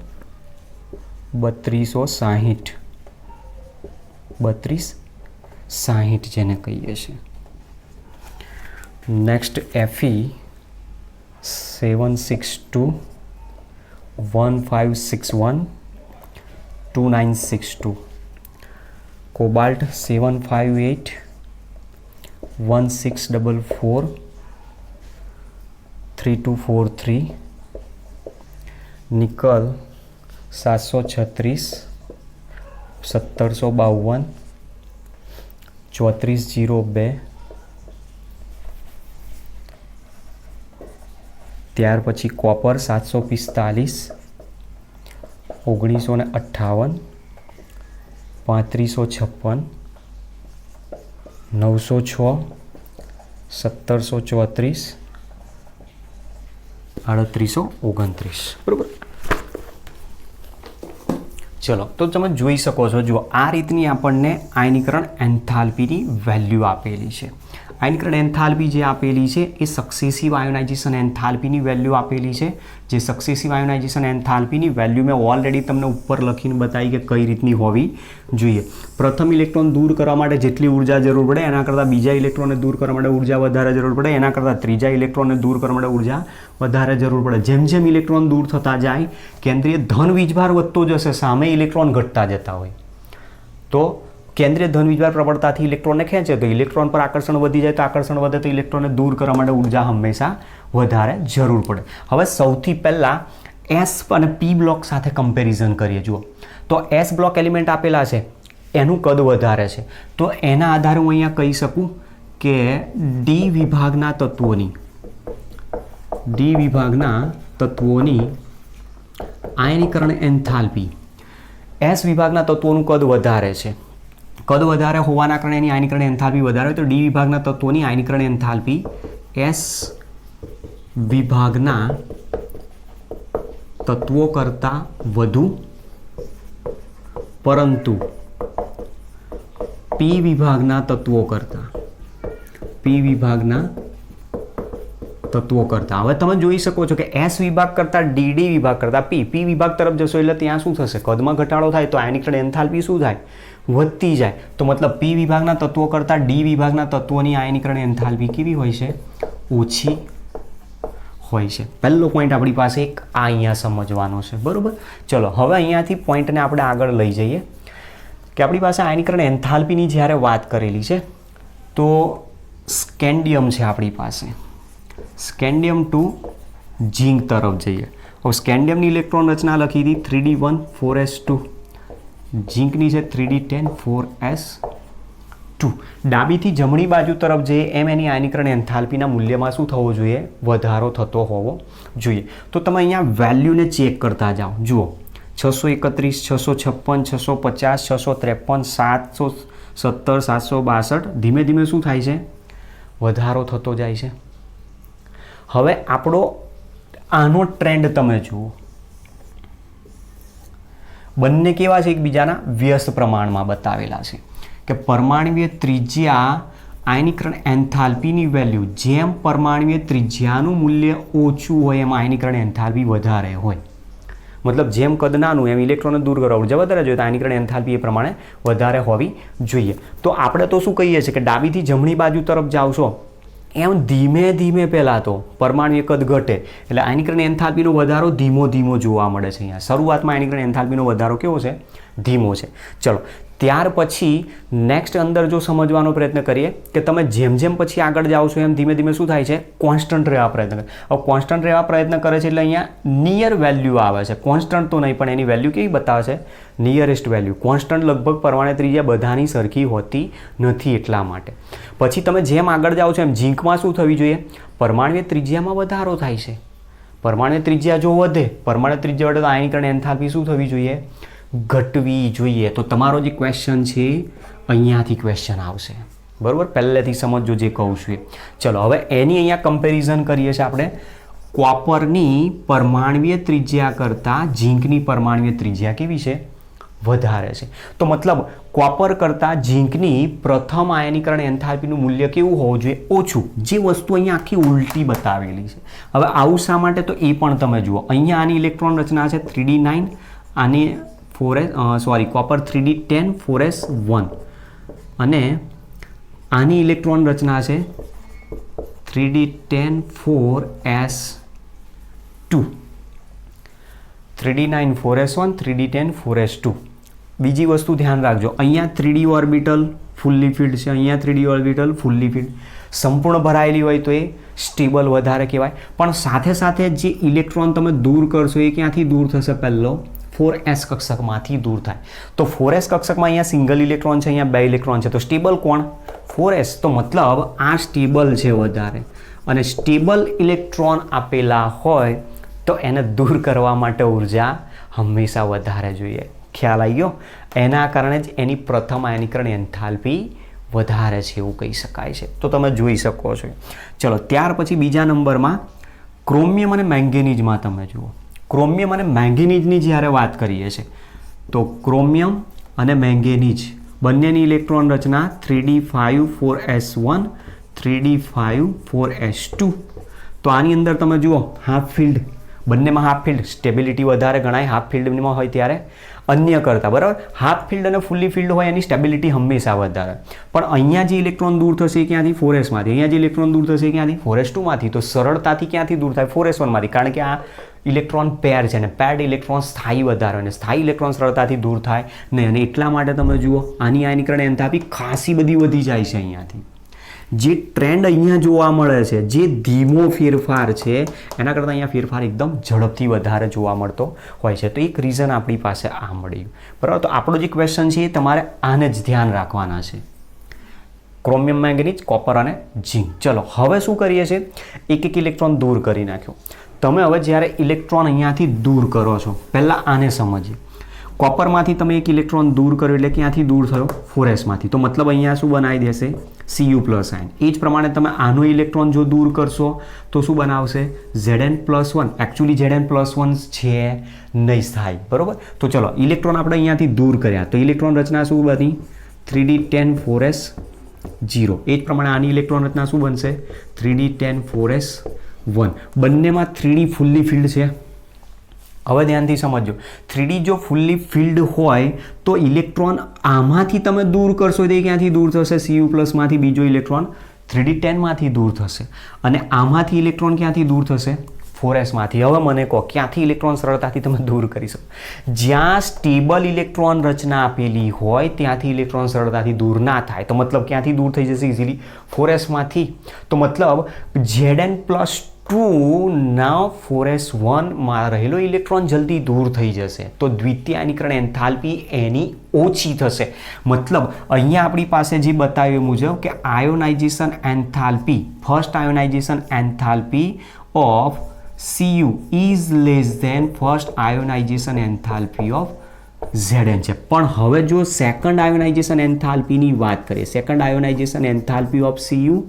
3260, 3260 જેને કહીએ છીએ. नेक्स्ट Fe 762 1561 2962, कोबाल्ट 758 1644 3243, निकल 736 1752 3402, ત્યાર પછી કોपर 745 1958 3556 906 1734 3829, બરાબર. ચલો, તો તમે જોઈ શકો છો, જુઓ આ રીતની આપણને આયનીકરણ એન્થાલ્પીની વેલ્યુ આપેલી છે. આયનીકરણ એન્થાલ્પી જે આપેલી છે એ સક્સેસિવ આયોનાઇઝેશન એન્થાલ્પીની વેલ્યુ આપેલી છે. જે સક્સેસિવ આયોનાઇઝેશન એન્થાલ્પીની વેલ્યુ મેં ઓલરેડી તમને ઉપર લખીને બતાવી કે કઈ રીતની હોવી જોઈએ. પ્રથમ ઇલેક્ટ્રોન દૂર કરવા માટે જેટલી ઉર્જા જરૂર પડે એના કરતાં બીજા ઇલેક્ટ્રોનને દૂર કરવા માટે ઉર્જા વધારે જરૂર પડે, એના કરતાં ત્રીજા ઇલેક્ટ્રોનને દૂર કરવા માટે ઉર્જા વધારે જરૂર પડે. જેમ જેમ ઇલેક્ટ્રોન દૂર થતા જાય કેન્દ્રીય ધન વીજભાર વધતો જશે, સામે ઇલેક્ટ્રોન ઘટતા જતા હોય. તો કેન્દ્રીય ધન વીજભાર પ્રબળતાથી ઇલેક્ટ્રોનને ખેંચે તો ઇલેક્ટ્રોન પર આકર્ષણ વધી જાય, તો આકર્ષણ વધે તો ઇલેક્ટ્રોનને દૂર કરવા માટે ઉર્જા હંમેશા વધારે જરૂર પડે. હવે સૌથી પહેલાં એસ અને પી બ્લોક સાથે કમ્પેરિઝન કરીએ. જુઓ તો એસ બ્લોક એલિમેન્ટ આપેલા છે, એનું કદ વધારે છે, તો એના આધારે હું અહીંયા કહી શકું કે ડી વિભાગના તત્વોની આયનીકરણ એન્થાલ્પી, એસ વિભાગના તત્વોનું કદ વધારે છે. કદ વધારે હોવાના કારણે એની આયનીકરણ એન્થાલ્પી વધારે હોય તો ડી વિભાગના તત્વોની આયનીકરણ એન્થાલ્પી એસ વિભાગના તત્વો કરતાં વધુ, પરંતુ પી વિભાગના તત્વો કરતાં હવે તમે જોઈ શકો છો કે એસ વિભાગ કરતાં ડી વિભાગ કરતાં પી વિભાગ તરફ જશો એટલે ત્યાં શું થશે? કદમાં ઘટાડો થાય તો આયનીકરણ એન્થાલ્પી શું થાય? વધતી જાય. તો મતલબ પી વિભાગના તત્વો કરતાં ડી વિભાગના તત્વોની આયનીકરણ એન્થાલ્પી કેવી હોય છે? ઓછી હોય છે. પહેલો પોઈન્ટ આપણી પાસે એક આ અહીંયા સમજવાનો છે, બરાબર. ચલો હવે અહીંયાથી પોઈન્ટને આપણે આગળ લઈ જઈએ કે આપણી પાસે આયનીકરણ એન્થાલ્પીની જ્યારે વાત કરેલી છે તો સ્કેન્ડિયમ છે આપણી પાસે. સ્કેન્ડિયમ ટુ ઝીંક તરફ જઈએ. હવે સ્કેન્ડિયમની ઇલેક્ટ્રોન રચના લખી હતી 3d1 4s2, ઝીંકની છે 3d10 4s2. ડાબીથી જમણી બાજુ તરફ જઈએ એમ એની આયનીકરણ એન્થાલ્પીના મૂલ્યમાં શું થવો જોઈએ? વધારો થતો હોવો જોઈએ. તો તમે અહીંયા વેલ્યુને ચેક કરતા જાઓ. જુઓ 631 656 650 653 717 762, ધીમે ધીમે શું થાય છે? વધારો થતો જાય છે. હવે આપણો આનો ટ્રેન્ડ તમે જુઓ, બંને કેવા છે? એકબીજાના વ્યસ્ત પ્રમાણમાં બતાવેલા છે કે પરમાણ્વીય ત્રિજ્યા આયનીકરણ એન્થાલ્પીની વેલ્યુ જેમ પરમાણ્વીય ત્રિજ્યાનું મૂલ્ય ઓછું હોય એમ આયનીકરણ એન્થાલ્પી વધારે હોય. મતલબ જેમ કદ નાનું એમ ઇલેક્ટ્રોનને દૂર કરવા ઉર્જા વધારે જોઈએ તો આયનીકરણ એન્થાલ્પી એ પ્રમાણે વધારે હોવી જોઈએ. તો આપણે તો શું કહીએ છીએ કે ડાબીથી જમણી બાજુ તરફ જાઓ છો એમ ધીમે ધીમે પહેલાં તો પરમાણ્વીય કદ ઘટે એટલે આયનીકરણ એન્થાલ્પીનો વધારો ધીમો ધીમો જોવા મળે છે. અહીંયા શરૂઆતમાં આયનીકરણ એન્થાલ્પીનો વધારો કેવો છે? ધીમો છે. ચલો ત્યાર પછી નેક્સ્ટ અંદર જો સમજવાનો પ્રયત્ન કરીએ કે તમે જેમ જેમ પછી આગળ જાઓ છો એમ ધીમે ધીમે શું થાય છે? કોન્સ્ટન્ટ રહેવા પ્રયત્ન કરે. હવે કોન્સ્ટન્ટ રહેવા પ્રયત્ન કરે છે એટલે અહીંયા નિયર વેલ્યુ આવે છે. કોન્સ્ટન્ટ તો નહીં પણ એની વેલ્યુ કેવી બતાવે છે? Nearest value. કોન્સ્ટન્ટ લગભગ પરમાણ્વીય ત્રિજ્યા બધાની સરખી હોતી નથી એટલા માટે. પછી તમે જેમ આગળ જાઓ છો એમ ઝીંકમાં શું થવી જોઈએ? પરમાણ્વીય ત્રિજ્યામાં વધારો થાય છે. પરમાણ્વીય ત્રિજ્યા જો વધે, પરમાણ્વીય ત્રિજ્યા વધે તો આયનીકરણ એન્થાલ્પી શું થવી જોઈએ? ઘટવી જોઈએ. તો તમારો જે ક્વેશ્ચન છે અહીંયાથી ક્વેશ્ચન આવશે, બરાબર. પહેલેથી સમજો જે કહું છું એ. ચલો હવે એની અહીંયા કમ્પેરિઝન કરીએ છીએ આપણે. કોપરની પરમાણ્વીય ત્રિજ્યા કરતાં ઝીંકની પરમાણ્વીય ત્રિજ્યા કેવી છે? વધારે છે. તો મતલબ કોપર કરતાં ઝીંકની પ્રથમ આયનીકરણ એન્થાલ્પીનું મૂલ્ય કેવું હોવું જોઈએ? ઓછું. જે વસ્તુ અહીંયા આખી ઉલટી બતાવેલી છે. હવે આવું શા માટે? તો એ પણ તમે જુઓ. અહીંયા આની ઇલેક્ટ્રોન રચના છે 3d9, આની કોપર 3d10 4s1 અને આની ઇલેક્ટ્રોન રચના છે 3d10 4s2 3d9 4s1 3d10 4s2 બીજી વસ્તુ ધ્યાન રાખજો, અહીંયા 3d ઓર્બિટલ ફૂલ્લી ફિલ્ડ છે, અહીંયા 3d ઓર્બિટલ ફૂલ્લી ફિલ્ડ, સંપૂર્ણ ભરાયેલી હોય તો એ સ્ટેબલ વધારે કહેવાય. પણ સાથે સાથે જે ઇલેક્ટ્રોન તમે દૂર કરશો એ ક્યાંથી દૂર થશે? પહેલો 4s કક્ષકમાંથી દૂર થાય. તો 4s કક્ષકમાં અહીંયા સિંગલ ઇલેક્ટ્રોન છે, અહીંયા 2 ઇલેક્ટ્રોન છે, તો સ્ટેબલ કોણ? 4s. તો મતલબ આ સ્ટેબલ છે વધારે, અને સ્ટેબલ ઇલેક્ટ્રોન આપેલા હોય તો એને દૂર કરવા માટે ઉર્જા હંમેશા વધારે જોઈએ. ખ્યાલ આવી ગયો? એના કારણે જ એની પ્રથમ આયનીકરણ એન્થાલ્પી વધારે છે એવું કહી શકાય છે. તો તમે જોઈ શકો છો. ચલો ત્યાર પછી બીજા નંબરમાં ક્રોમિયમ અને મેંગેનીઝમાં તમે જુઓ. ક્રોમિયમ અને મેંગેનીઝની જ્યારે વાત કરીએ છીએ તો ક્રોમિયમ અને મેંગેનીઝ બંનેની ઇલેક્ટ્રોન રચના 3d5 4s1 3d5 4s2. તો આની અંદર તમે જુઓ હાફ ફિલ્ડ, બંનેમાં હાફ ફિલ્ડ, સ્ટેબિલિટી વધારે ગણાય હાફ ફિલ્ડમાં હોય ત્યારે અન્ય કરતાં, બરાબર. હાફ ફિલ્ડ અને ફૂલ્લી ફિલ્ડ હોય એની સ્ટેબિલિટી હંમેશા વધારે. પણ અહીંયા જે ઇલેક્ટ્રોન દૂર થશે એ ક્યાંથી? 4sમાંથી. અહીંયા જે ઇલેક્ટ્રોન દૂર થશે એ ક્યાંથી? 4s2માંથી. તો સરળતાથી ક્યાંથી દૂર થાય? 4s1માંથી, કારણ કે આ ઇલેક્ટ્રોન પેર છે, અને પેર્ડ ઇલેક્ટ્રોન સ્થાયી વધારે, અને સ્થાયી ઇલેક્ટ્રોન સરળતાથી દૂર થાય નહીં. અને એટલા માટે તમે જુઓ આની આયનીકરણ એન્થાલ્પી ખાસી બધી વધી જાય છે અહીંયાથી. જે ટ્રેન્ડ અહીંયા જોવા મળે છે, જે ધીમો ફેરફાર છે, એના કરતાં અહીંયા ફેરફાર એકદમ ઝડપથી વધારે જોવા મળતો હોય છે. તો એક રીઝન આપણી પાસે આ મળ્યું, બરાબર. તો આપણો જે ક્વેશ્ચન છે એ તમારે આને જ ધ્યાન રાખવાના છે. ક્રોમિયમ, મેંગેનીઝ, કોપર અને ઝીંક. ચલો હવે શું કરીએ છીએ? એક એક ઇલેક્ટ્રોન દૂર કરી નાખ્યો. તમે હવે જ્યારે ઇલેક્ટ્રોન અહીંયાથી દૂર કરો છો, પહેલાં આને સમજીએ. કોપરમાંથી તમે એક ઇલેક્ટ્રોન દૂર કર્યો એટલે ક્યાંથી દૂર થયો? 4sમાંથી. તો મતલબ અહીંયા શું બનાવી દેશે? Cu+ ion. એ જ પ્રમાણે તમે આનો ઇલેક્ટ્રોન જો દૂર કરશો તો શું બનાવશે? Zn+1. એકચ્યુઅલી Zn+1 છે નહીં થાય, બરાબર. તો ચલો ઇલેક્ટ્રોન આપણે અહીંયાથી દૂર કર્યા તો ઇલેક્ટ્રોન રચના શું બની? 3d10 4s0. એ જ પ્રમાણે આની ઇલેક્ટ્રોન રચના શું બનશે? 3d10 4s1. બંનેમાં 3d ફૂલ્લી ફિલ્ડ છે. હવે ધ્યાનથી સમજો, 3d જો ફૂલ્લી ફિલ્ડ હોય તો ઇલેક્ટ્રોન આમાંથી તમે દૂર કરશો તો એ ક્યાંથી દૂર થશે? Cu+માંથી બીજો ઇલેક્ટ્રોન 3d10માંથી દૂર થશે, અને આમાંથી ઇલેક્ટ્રોન ક્યાંથી દૂર થશે? 4sમાંથી. હવે મને કહો ક્યાંથી ઇલેક્ટ્રોન સરળતાથી તમે દૂર કરી શકો? જ્યાં સ્ટેબલ ઇલેક્ટ્રોન રચના આપેલી હોય ત્યાંથી ઇલેક્ટ્રોન સરળતાથી દૂર ના થાય. તો મતલબ ક્યાંથી દૂર થઈ જશે ઇઝીલી? 4sમાંથી. તો મતલબ Zn+2 ના 4s1માં રહેલો ઇલેક્ટ્રોન જલ્દી દૂર થઈ જશે. તો દ્વિતીય આયનીકરણ એન્થાલ્પી એની ઓછી થશે. મતલબ અહીંયા આપણી પાસે જે બતાવ્યું મુજબ કે ionisation enthalpy, first ionization enthalpy of Cu is less than first ionization enthalpy of Zn છે. પણ હવે જો સેકન્ડ આયોનાઇઝેશન એન્થાલ્પીની વાત કરીએ, second ionization enthalpy of Cu,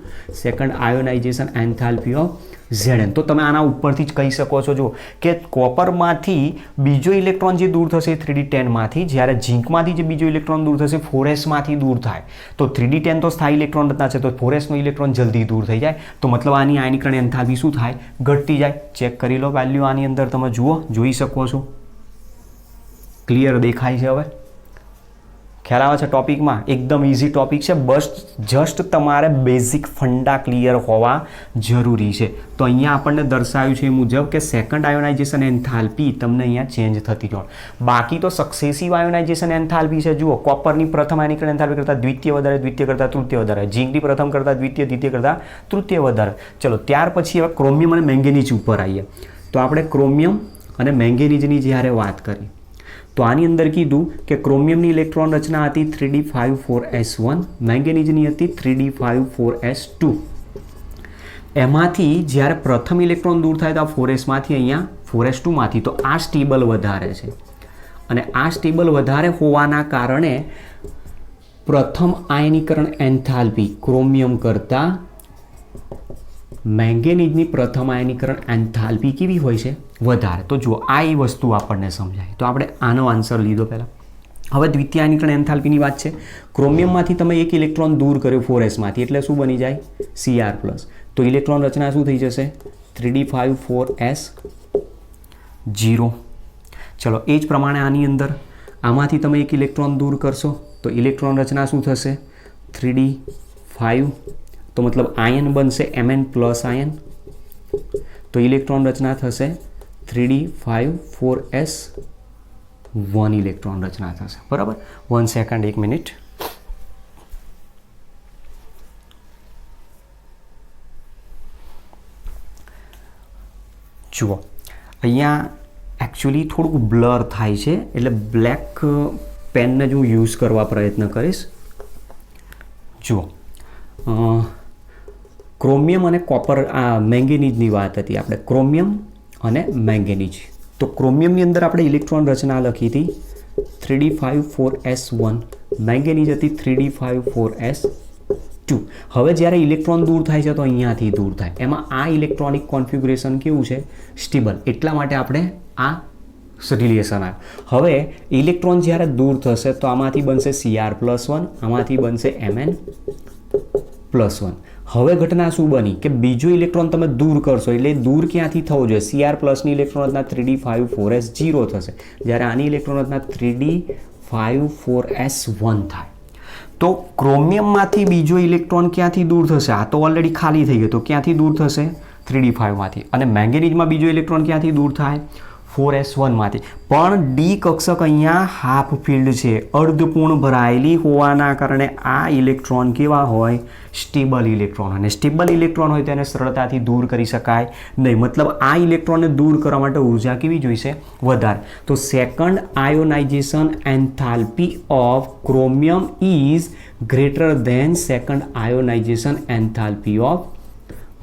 second ionization enthalpy of Zn, તો તમે આના ઉપરથી જ કહી શકો છો જો કે કોપરમાંથી બીજો ઇલેક્ટ્રોન જે દૂર થશે 3d10માંથી, જ્યારે ઝીંકમાંથી જે બીજો ઇલેક્ટ્રોન દૂર થશે 4sમાંથી દૂર થાય. તો 3d10 તો સ્થાયી ઇલેક્ટ્રોન રચના છે, તો 4sનો ઇલેક્ટ્રોન જલ્દી દૂર થઈ જાય. તો મતલબ આની આયનીકરણ એન્થાલ્પી શું થાય? ઘટતી જાય. ચેક કરી લો વેલ્યુ આની અંદર તમે જુઓ, જોઈ શકો છો. ક્લિયર દેખાય છે? હવે ખ્યાલ આવે છે ટોપિકમાં? એકદમ ઇઝી ટોપિક છે, બસ જસ્ટ તમારે બેઝિક ફંડા ક્લિયર હોવા જરૂરી છે. તો અહીંયા આપણને દર્શાવ્યું છે એ મુજબ કે સેકન્ડ આયોનાઇઝેશન એન્થાલ્પી તમને અહીંયા ચેન્જ થતી જોવા. બાકી તો સક્સેસિવ આયોનાઇઝેશન એન્થાલ્પી છે. જુઓ કોપરની પ્રથમ આયનીકરણ એન્થાલ્પી કરતાં દ્વિતીય વધારે, દ્વિતીય કરતાં તૃતીય વધારે, ઝીંકની પ્રથમ કરતાં દ્વિતીય, દ્વિતીય કરતાં તૃતીય વધારે. ચલો ત્યાર પછી હવે ક્રોમિયમ અને મેંગેનીઝ ઉપર આવીએ. તો આપણે ક્રોમિયમ અને મેંગેનીઝની જ્યારે વાત કરી તો આની અંદર કીધું કે ક્રોમિયમની ઇલેક્ટ્રોન રચના હતી 3d5 4s1, મેંગેનીઝની હતી 3d5 4s2. એમાંથી જ્યારે પ્રથમ ઇલેક્ટ્રોન દૂર થાય તો આ 4sમાંથી અહીંયા 4s2માંથી, તો આ સ્ટેબલ વધારે છે, અને આ સ્ટેબલ વધારે હોવાના કારણે પ્રથમ આયનીકરણ એન્થાલ્પી ક્રોમિયમ કરતાં મેંગેનીઝની પ્રથમ આયનીકરણ એન્થાલ્પી કેવી હોય છે? વધારે. તો જુઓ આ એ વસ્તુ આપણને સમજાય. તો આપણે આનો આન્સર લીધો પહેલાં. હવે દ્વિતીય આયનીકરણ એન્થાલ્પીની વાત છે. ક્રોમિયમમાંથી તમે એક ઇલેક્ટ્રોન દૂર કર્યો 4sમાંથી, એટલે શું બની જાય? Cr+. તો ઇલેક્ટ્રોન રચના શું થઈ જશે? 3d5 4s0. ચલો એ જ પ્રમાણે આની અંદર આમાંથી તમે એક ઇલેક્ટ્રોન દૂર કરશો તો ઇલેક્ટ્રોન રચના શું થશે? 3d5 તો મતલબ આયન બનશે Mn પ્લસ આયન, તો ઇલેક્ટ્રોન રચના થશે 3d5 4s1 ઇલેક્ટ્રોન રચના થશે. બરાબર, 1 સેકન્ડ 1 મિનિટ. જુઓ અહીંયા એકચ્યુઅલી થોડુંક બ્લર થાય છે એટલે બ્લેક પેનને જ હું યુઝ કરવા પ્રયત્ન કરીશ. જુઓ ક્રોમિયમ અને કોપર, આ મેંગેનીઝની વાત હતી આપણે, ક્રોમિયમ અને મેંગેનીઝ. તો ક્રોમિયમની અંદર આપણે ઇલેક્ટ્રોન રચના લખી હતી 3d5 4s1, મેંગેનીઝ હતી 3d5 4s2. હવે જ્યારે ઇલેક્ટ્રોન દૂર થાય છે તો અહીંયાથી દૂર થાય, એમાં આ ઇલેક્ટ્રોનિક કોન્ફિગ્યુરેશન કેવું છે? સ્ટેબલ. એટલા માટે આપણે આ રિલેશન આવ્યું. હવે ઇલેક્ટ્રોન જ્યારે દૂર થશે તો આમાંથી બનશે Cr+1, આમાંથી બનશે Mn+1. હવે ઘટના શું બની કે બીજો ઇલેક્ટ્રોન તમે દૂર કરશો એટલે દૂર ક્યાંથી થવો જોઈએ? Cr+ ની ઇલેક્ટ્રોન રચના 3d5 4s0 થશે, જ્યારે આની ઇલેક્ટ્રોન રચના 3d5 4s1 થાય. તો ક્રોમિયમમાંથી બીજો ઇલેક્ટ્રોન ક્યાંથી દૂર થશે? આ તો ઓલરેડી ખાલી થઈ ગયો, તો ક્યાંથી દૂર થશે? 3d5માંથી. અને મેંગેનીઝમાં બીજો ઇલેક્ટ્રોન ક્યાંથી દૂર થાય? 4s1માંથી. પણ ડી કક્ષક અહીંયા હાફ ફિલ્ડ છે, અર્ધપૂર્ણ ભરાયેલી હોવાના કારણે આ ઇલેક્ટ્રોન કેવા હોય? Stable electron. અને સ્ટેબલ ઇલેક્ટ્રોન હોય તેને સરળતાથી દૂર કરી શકાય નહીં. મતલબ આ ઇલેક્ટ્રોનને દૂર કરવા માટે ઉર્જા કેવી જોઈશે? વધારે. તો second ionization enthalpy of chromium is greater than second ionization enthalpy of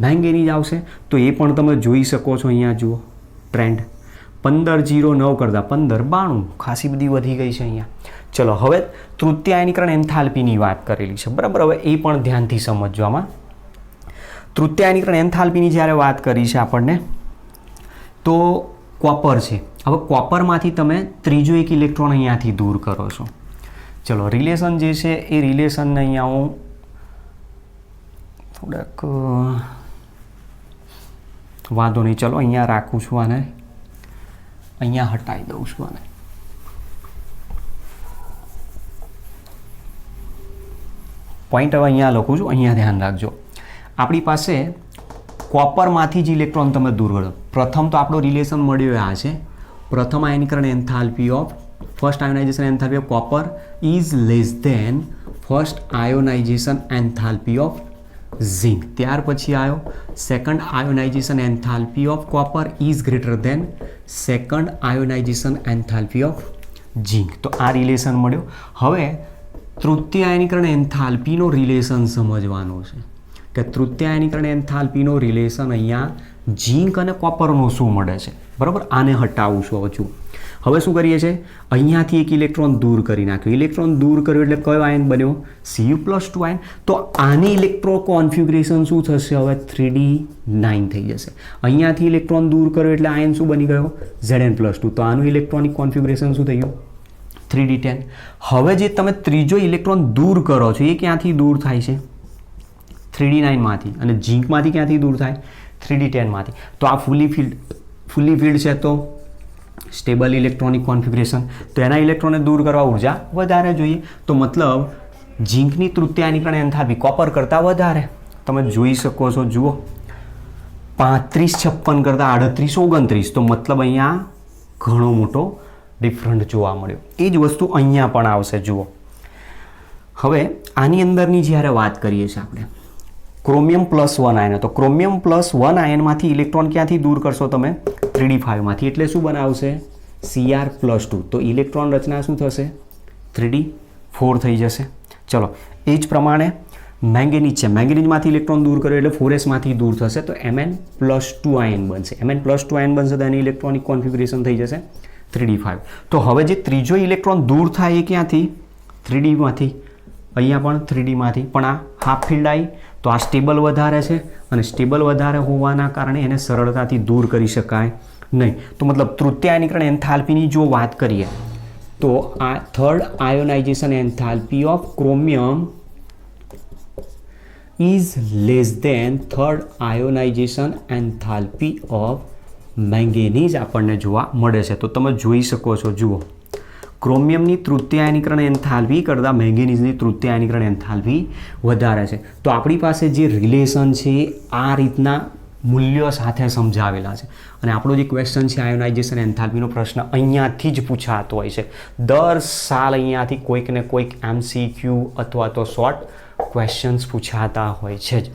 manganese આવશે. તો એ પણ તમે જોઈ શકો છો. અહીંયા જુઓ ટ્રેન્ડ 1509 કરતાં 1592, ખાસી બધી વધી ગઈ છે અહીંયા. ચલો હવે તૃતીયાયનીકરણ એન્થાલ્પીની વાત કરેલી છે, બરાબર. હવે એ પણ ધ્યાનથી સમજજો. આમાં તૃતીયાયનીકરણ એન્થાલ્પીની જ્યારે વાત કરી છે આપણને, તો કોપર છે. હવે કોપરમાંથી તમે ત્રીજો એક ઇલેક્ટ્રોન અહીંયાથી દૂર કરો છો. ચલો રિલેશન જે છે એ રિલેશનને અહીંયા હું થોડાક વાંધો નહીં, ચલો અહીંયા રાખું છું, આને અહીંયા હટાવી દઉં છું. આને પોઈન્ટ હવે અહીંયા લખું છું, અહીંયા ધ્યાન રાખજો. આપણી પાસે કોપરમાંથી જ ઇલેક્ટ્રોન તમે દૂર કરો. પ્રથમ તો આપણો રિલેશન મળ્યો આ છે. પ્રથમ આયનીકરણ enthalpy of first ionization enthalpy of copper is less than first ionization enthalpy of zinc. ત્યાર પછી આવ્યો second ionization enthalpy of copper is greater than second ionization enthalpy of zinc. તો આ રિલેશન મળ્યો. હવે તૃતીય આયનીકરણ એન્થાલ્પીનો રિલેશન સમજવાનો છે કે તૃતીય આયનીકરણ એન્થાલ્પીનો રિલેશન અહીંયા ઝિંક અને કોપરનો શું મળે છે, બરાબર. આને હટાવું છું. હવે જુઓ, હવે શું કરીએ છીએ? અહીંયાથી એક ઇલેક્ટ્રોન દૂર કરી નાખ્યો. ઇલેક્ટ્રોન દૂર કર્યો એટલે કયો આયન બન્યો? Cu+2 ion. તો આની ઇલેક્ટ્રો કોન્ફિગ્યુરેશન શું થશે? હવે 3d9 થઈ જશે. અહીંયાથી ઇલેક્ટ્રોન દૂર કર્યો એટલે આયન શું બની ગયો? Zn+2. તો આનું ઇલેક્ટ્રોનિક કોન્ફિગ્યુરેશન શું થઈ ગયું? 3d10. હવે જે તમે ત્રીજો ઇલેક્ટ્રોન દૂર કરો છો એ ક્યાંથી દૂર થાય છે? 3d9માંથી. અને ઝિંકમાંથી ક્યાંથી દૂર થાય? 3d10માંથી. તો આ ફૂલી ફિલ્ડ છે, તો સ્ટેબલ ઇલેક્ટ્રોનિક કોન્ફિગ્યુરેશન. તો એના ઇલેક્ટ્રોનને દૂર કરવા ઉર્જા વધારે જોઈએ. તો મતલબ ઝિંકની તૃતીયાયનીકરણ એન્થાલ્પી કોપર કરતાં વધારે. તમે જોઈ શકો છો, જુઓ 3556 કરતાં 3829. તો મતલબ અહીંયા ઘણો મોટો ડિફરન્ટ જોવા મળ્યો. એ જ વસ્તુ અહીંયા પણ આવશે. જુઓ હવે આની અંદરની જ્યારે વાત કરીએ છીએ આપણે ક્રોમિયમ+1 આયન, તો ક્રોમિયમ+1 આયનમાંથી ઇલેક્ટ્રોન ક્યાંથી દૂર કરશો તમે? 3d5માંથી. એટલે શું બનાવશે? Cr+2. તો ઇલેક્ટ્રોન રચના શું થશે? 3d4 થઈ જશે. ચલો એ જ પ્રમાણે મેંગેનીઝ છે. મેંગેનીઝમાંથી ઇલેક્ટ્રોન દૂર કર્યો એટલે 4sમાંથી દૂર થશે, તો Mn+2 આયન બનશે. Mn+2 આયન બનશે તો એની ઇલેક્ટ્રોનિક કોન્ફિગ્યુરેશન થઈ જશે 3d5. તો હવે જે ત્રીજો ઇલેક્ટ્રોન દૂર થાય એ ક્યાંથી? 3dમાંથી. અહીંયા પણ 3dમાંથી. પણ આ હાફ ફિલ્ડ આવી તો આ સ્ટેબલ વધારે છે, અને સ્ટેબલ વધારે હોવાના કારણે એને સરળતાથી દૂર કરી શકાય નહીં. તો મતલબ તૃતીય આયનીકરણ એન્થાલ્પીની જો વાત કરીએ તો આ third ionization enthalpy of chromium is less than third ionization enthalpy of manganese આપણને જોવા મળે છે. તો તમે જોઈ શકો છો, જુઓ ક્રોમિયમની તૃતીયાયનીકરણ એન્થાલ્પી કરતાં મેંગેનીઝની તૃતીયાયનીકરણ એન્થાલ્પી વધારે છે. તો આપણી પાસે જે રિલેશન છે આ રીતના મૂલ્યો સાથે સમજાવેલા છે. અને આપણો જે ક્વેશ્ચન છે આયોનાઇઝેશન એન્થાલ્પીનો પ્રશ્ન અહીંયાથી જ પૂછાતો હોય છે. દર સાલ અહીંયાથી કોઈક ને કોઈક MCQ અથવા તો શોર્ટ ક્વેશ્ચન્સ પૂછાતા હોય છે જ.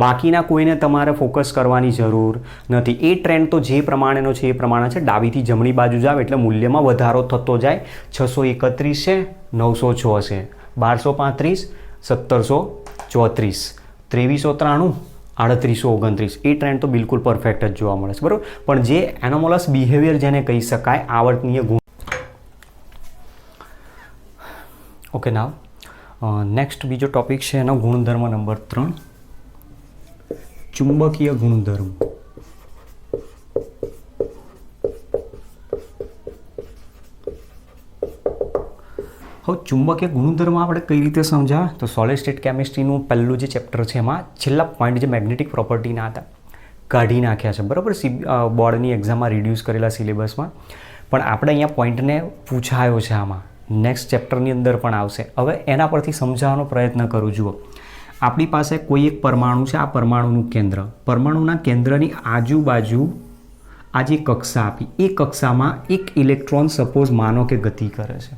બાકીના કોઈને તમારે ફોકસ કરવાની જરૂર નથી. એ ટ્રેન્ડ તો જે પ્રમાણેનો છે એ પ્રમાણે છે. ડાબીથી જમણી બાજુ જાવ એટલે મૂલ્યમાં વધારો થતો જાય. 631 છે, 906 છે, 1235, 1734, 2393, 3829. એ ટ્રેન્ડ તો બિલકુલ પરફેક્ટ જ જોવા મળે છે, બરાબર. પણ જે એનોમોલસ બિહેવિયર જેને કહી શકાય, આવર્તનીય ગુણ. ઓકે, નાવ નેક્સ્ટ બીજો ટોપિક છે એનો ગુણધર્મ નંબર 3, ચુંબકીય ગુણધર્મ. હવે ચુંબકીય ગુણધર્મ આપણે કઈ રીતે સમજાવે? તો સોલિડ સ્ટેટ કેમિસ્ટ્રીનું પહેલું જે ચેપ્ટર છે એમાં છેલ્લા પોઈન્ટ જે મેગ્નેટિક પ્રોપર્ટીના હતા કાઢી નાખ્યા છે, બરાબર. બોર્ડની એક્ઝામમાં રિડ્યુસ કરેલા સિલેબસમાં. પણ આપણે અહીંયા પોઈન્ટને પૂછાયો છે, આમાં નેક્સ્ટ ચેપ્ટરની અંદર પણ આવશે. હવે એના પરથી સમજાવવાનો પ્રયત્ન કરું. જુઓ, આપણી પાસે કોઈ એક પરમાણુ છે, આ પરમાણુનું કેન્દ્ર. પરમાણુના કેન્દ્રની આજુબાજુ આ જે કક્ષા આપી, એ કક્ષામાં એક ઇલેક્ટ્રોન સપોઝ માનો કે ગતિ કરે છે.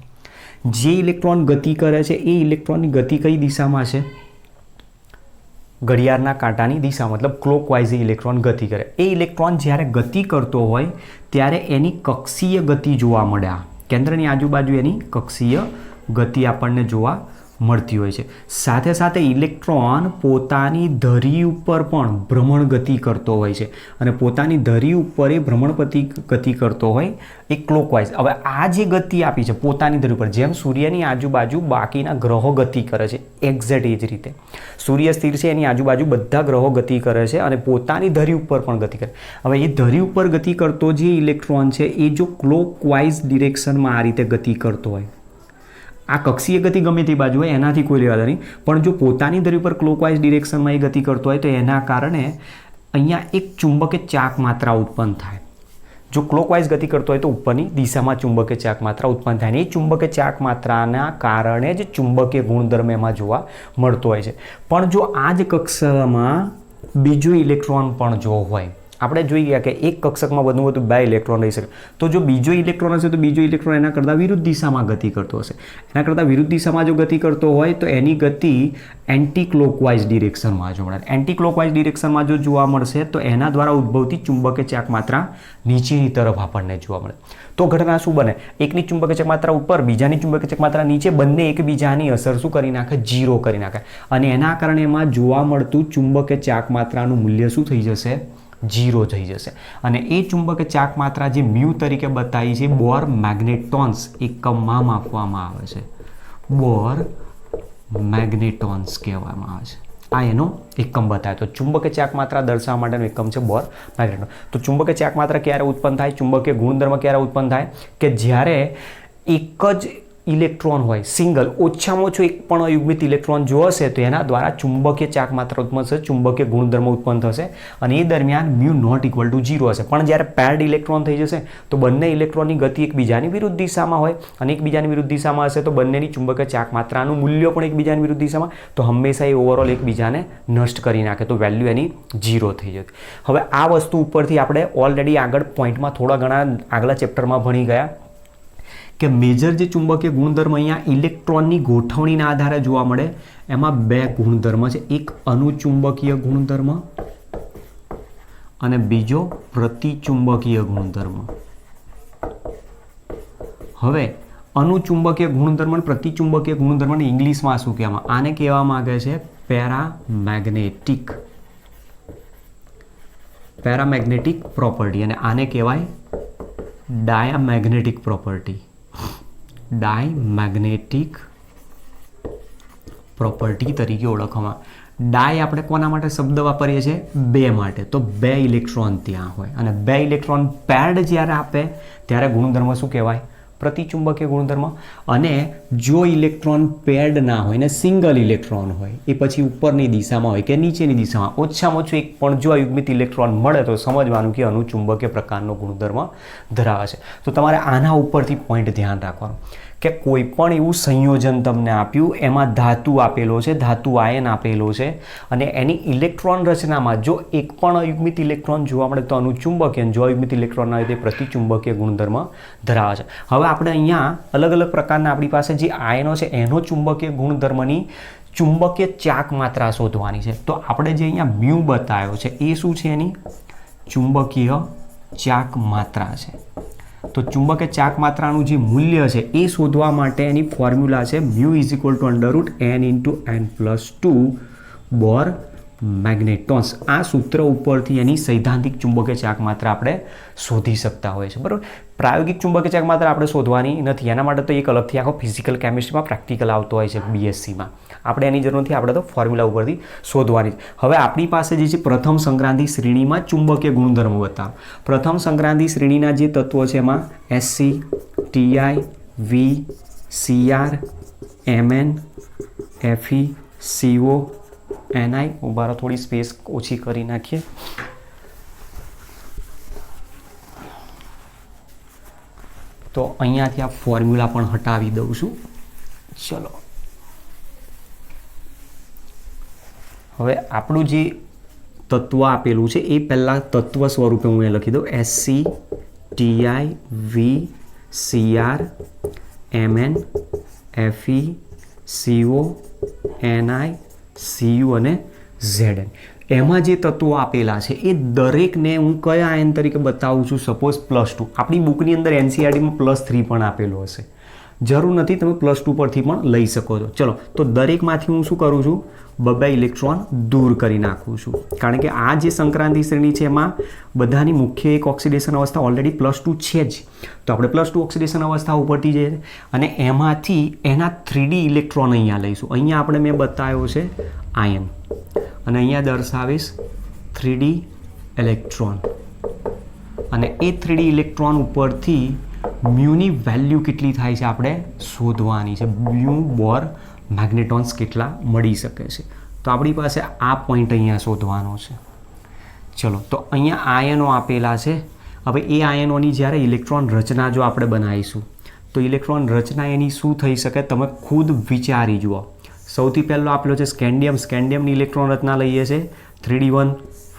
જે ઇલેક્ટ્રોન ગતિ કરે છે એ ઇલેક્ટ્રોનની ગતિ કઈ દિશામાં છે? ઘડિયાળના કાંટાની દિશા, મતલબ ક્લોકવાઇઝ ઇલેક્ટ્રોન ગતિ કરે. એ ઇલેક્ટ્રોન જ્યારે ગતિ કરતો હોય ત્યારે એની કક્ષીય ગતિ જોવા મળે. કેન્દ્રની આજુબાજુ એની કક્ષીય ગતિ આપણને જોવા મળતી હોય છે. સાથે સાથે ઇલેક્ટ્રોન પોતાની ધરી ઉપર પણ ભ્રમણ ગતિ કરતો હોય છે. અને પોતાની ધરી ઉપર એ ભ્રમણ ગતિ કરતો હોય એ ક્લોકવાઇઝ. હવે આ જે ગતિ આપી છે પોતાની ધરી ઉપર, જેમ સૂર્યની આજુબાજુ બાકીના ગ્રહો ગતિ કરે છે, એક્ઝેક્ટ એ જ રીતે સૂર્ય સ્થિર છે, એની આજુબાજુ બધા ગ્રહો ગતિ કરે છે અને પોતાની ધરી ઉપર પણ ગતિ કરે. હવે એ ધરી ઉપર ગતિ કરતો જે ઇલેક્ટ્રોન છે એ જો ક્લોકવાઇઝ ડિરેક્શનમાં આ રીતે ગતિ કરતો હોય, આ કક્ષીય ગતિ ગમે તે બાજુ હોય એનાથી કોઈ લેવા નહીં, પણ જો પોતાની ધરી પર ક્લોકવાઇઝ ડિરેક્શનમાં એ ગતિ કરતો હોય તો એના કારણે અહીંયા એક ચુંબકીય ચાક માત્રા ઉત્પન્ન થાય. જો ક્લોકવાઇઝ ગતિ કરતો હોય તો ઉપરની દિશામાં ચુંબકીય ચાક માત્રા ઉત્પન્ન થાય. અને એ ચુંબકીય ચાક માત્રાના કારણે જ ચુંબકીય ગુણધર્મ એમાં જોવા મળતો હોય છે. પણ જો આ જ કક્ષામાં બીજો ઇલેક્ટ્રોન પણ જો હોય, આપણે જોઈ ગયા કે એક કક્ષકમાં વધુ 2 ઇલેક્ટ્રોન રહી શકે, તો જો બીજો ઇલેક્ટ્રોન હશે તો બીજો ઇલેક્ટ્રોન એના કરતાં વિરુદ્ધ દિશામાં ગતિ કરતો હશે. એના કરતાં વિરુદ્ધ દિશામાં જો ગતિ કરતો હોય તો એની ગતિ એન્ટી ક્લોકવાઇઝ ડિરેક્શનમાં જોવા મળે. એન્ટી ક્લોકવાઇઝ ડિરેક્શનમાં જો જોવા મળશે તો એના દ્વારા ઉદ્ભવતી ચુંબકીય ચાક માત્રા નીચેની તરફ આપણને જોવા મળે. તો ઘટના શું બને? એકની ચુંબકીય ચાક માત્રા ઉપર, બીજાની ચુંબકીય ચાક માત્રા નીચે, બંને એકબીજાની અસર શું કરી નાખે? 0 કરી નાખે. અને એના કારણે એમાં જોવા મળતું ચુંબકીય ચાક માત્રાનું મૂલ્ય શું થઈ જશે? 0 થઈ જશે. અને એ ચુંબકીય ચાક માત્રા જે મ્યુ તરીકે બતાવી છે બોર મેગ્નેટોન્સ એકમમાં માપવામાં આવે છે. બોર મેગ્નેટોન્સ કહેવામાં આવે છે. આ એનો એકમ બતાવે. તો ચુંબકીય ચાક માત્રા દર્શાવવા માટેનો એકમ છે બોર મેગ્નેટોન. તો ચુંબકીય ચાક માત્રા ક્યારે ઉત્પન્ન થાય? ચુંબકીય ગુણધર્મ ક્યારે ઉત્પન્ન થાય? કે જ્યારે એક જ ઇલેક્ટ્રોન હોય, સિંગલ, ઓછામાં ઓછો એક પણ અયુગ્મિત ઇલેક્ટ્રોન જો હશે તો એના દ્વારા ચુંબકીય ચાક માત્રા ઉત્પન્ન થશે, ચુંબકીય ગુણધર્મ ઉત્પન્ન થશે. અને એ દરમિયાન મ્યુ નોટ ઇક્વલ ટુ 0 હશે. પણ જ્યારે પેર્ડ ઇલેક્ટ્રોન થઈ જશે તો બંને ઇલેક્ટ્રોનની ગતિ એકબીજાની વિરુદ્ધ દિશામાં હોય અને એકબીજાની વિરુદ્ધ દિશામાં હશે તો બંનેની ચુંબકીય ચાક માત્રાનું મૂલ્ય પણ એકબીજાની વિરુદ્ધ દિશામાં, તો હંમેશા એ ઓવરઓલ એકબીજાને નષ્ટ કરી નાખે, તો વેલ્યુ એની 0 થઈ જતી. હવે આ વસ્તુ ઉપરથી આપણે ઓલરેડી આગળ પોઈન્ટમાં થોડા ઘણા આગલા ચેપ્ટરમાં ભણી ગયા કે મેજર જે ચુંબકીય ગુણધર્મ અહીંયા ઇલેક્ટ્રોનની ગોઠવણીના આધારે જોવા મળે. એમાં 2 ગુણધર્મ છે, એક અનુચુંબકીય ગુણધર્મ અને બીજો પ્રતિચુંબકીય ગુણધર્મ. હવે અનુચુંબકીય ગુણધર્મ અને પ્રતિચુંબકીય ગુણધર્મને ઇંગ્લિશમાં શું કહેવામાં? આને કહેવામાં આવે છે પેરામેગ્નેટિક પ્રોપર્ટી, અને આને કહેવાય ડાયામેગ્નેટિક પ્રોપર્ટી. ડાયમેગ્નેટિક પ્રોપર્ટી તરીકે ઓળખવામાં. ડાય આપણે કોના માટે શબ્દ વાપરીએ છીએ? 2 માટે. તો 2 ઇલેક્ટ્રોન ત્યાં હોય અને 2 ઇલેક્ટ્રોન પેર્ડ જ્યારે આપે ત્યારે ગુણધર્મ શું કહેવાય? પ્રતિચુંબકીય ગુણધર્મ. અને જો ઇલેક્ટ્રોન પેર્ડ ના હોય ને સિંગલ ઇલેક્ટ્રોન હોય, એ પછી ઉપરની દિશામાં હોય કે નીચેની દિશામાં, ઓછામાં ઓછું એક પણ જો અયુગ્મિત ઇલેક્ટ્રોન મળે તો સમજવાનું કે અનુચુંબકીય પ્રકારનો ગુણધર્મ ધરાવે છે. તો તમારે આના ઉપરથી પોઈન્ટ ધ્યાન રાખવાનું કે કોઈ પણ એવું સંયોજન તમને આપ્યું, એમાં ધાતુ આપેલો છે, ધાતુ આયન આપેલો છે, અને એની ઇલેક્ટ્રોન રચનામાં જો એક પણ અયુગ્મિત ઇલેક્ટ્રોન જોવા મળે તો અનુચુંબકીય, જો અયુગ્મિત ઇલેક્ટ્રોન આવે તે પ્રતિચુંબકીય ગુણધર્મ ધરાવે છે. હવે આપણે અહીંયા અલગ અલગ પ્રકારના આપણી પાસે જે આયનો છે એનો ચુંબકીય ગુણધર્મની ચુંબકીય ચાક માત્રા શોધવાની છે. તો આપણે જે અહીંયા મ્યુ બતાવ્યો છે એ શું છે? એની ચુંબકીય ચાક માત્રા છે. તો ચુંબકીય ચાક માત્રાનું જે મૂલ્ય છે એ શોધવા માટે એની ફોર્મ્યુલા છે mu is equal to √n × n+2 બોર મેગ્નેટોન્સ. આ સૂત્ર ઉપરથી એની સૈદ્ધાંતિક ચુંબકીય ચાક માત્રા આપણે શોધી શકતા હોય છે, બરાબર. પ્રાયોગિક ચુંબકીય ચાક માત્રા આપણે શોધવાની નથી, એના માટે તો એક અલગથી આખો ફિઝિકલ કેમિસ્ટ્રીમાં પ્રેક્ટિકલ આવતો હોય છે BScમાં. આપણે એની જરૂર નથી, આપણે તો ફોર્મ્યુલા ઉપરથી શોધવાની. હવે આપણી પાસે જે છે પ્રથમ સંક્રાંતિ શ્રેણીમાં ચુંબકીય ગુણધર્મો બતાવો. પ્રથમ સંક્રાંતિ શ્રેણીના જે તત્વો છે એમાં Sc, Ti, V, Cr, Mn, Fe, CO, Ni. ઉભારો થોડી સ્પેસ ઓછી કરી નાખીએ. તો અહીંયાથી આ ફોર્મ્યુલા પણ હટાવી દઉં છું. ચલો, હવે આપણું જે તત્વ આપેલું છે એ પહેલાં તત્વ સ્વરૂપે હું એ લખી દઉં. Sc, Ti, V, Cr, Mn, Fe, CO, Ni, Cu અને Zn. એમાં જે તત્વો આપેલા છે એ દરેકને હું કયા આયન તરીકે બતાવું છું? સપોઝ +2. આપણી બુકની અંદર NCERTમાં +3 પણ આપેલો હશે, જરૂર નથી, તમે +2 પરથી પણ લઈ શકો છો. ચલો, તો દરેકમાંથી હું શું કરું છું? 2 ઇલેક્ટ્રોન દૂર કરી નાખું છું, કારણ કે આ જે સંક્રાંતિ શ્રેણી છે એમાં બધાની મુખ્ય એક ઓક્સિડેશન અવસ્થા ઓલરેડી +2 છે જ. તો આપણે +2 ઓક્સિડેશન અવસ્થા ઉપરથી જઈએ અને એમાંથી એના 3D ઇલેક્ટ્રોન અહીંયા લઈશું. અહીંયા આપણે મેં બતાવ્યો છે આયન, અને અહીંયા દર્શાવીશ 3D ઇલેક્ટ્રોન, અને એ 3D ઇલેક્ટ્રોન ઉપરથી મ્યુની વેલ્યુ કેટલી થાય છે આપણે શોધવાની છે. મ્યુ બોર મેગ્નેટોન્સ કેટલા મળી શકે છે? તો આપણી પાસે આ પોઈન્ટ અહીંયા શોધવાનો છે. ચલો, તો અહીંયા આયનો આપેલા છે. હવે એ આયનોની જ્યારે ઇલેક્ટ્રોન રચના જો આપણે બનાવીશું તો ઇલેક્ટ્રોન રચના એની શું થઈ શકે તમે ખુદ વિચારી જુઓ. સૌથી પહેલો આપેલો છે સ્કેન્ડિયમ. સ્કેન્ડિયમની ઇલેક્ટ્રોન રચના લઈએ છે 3d1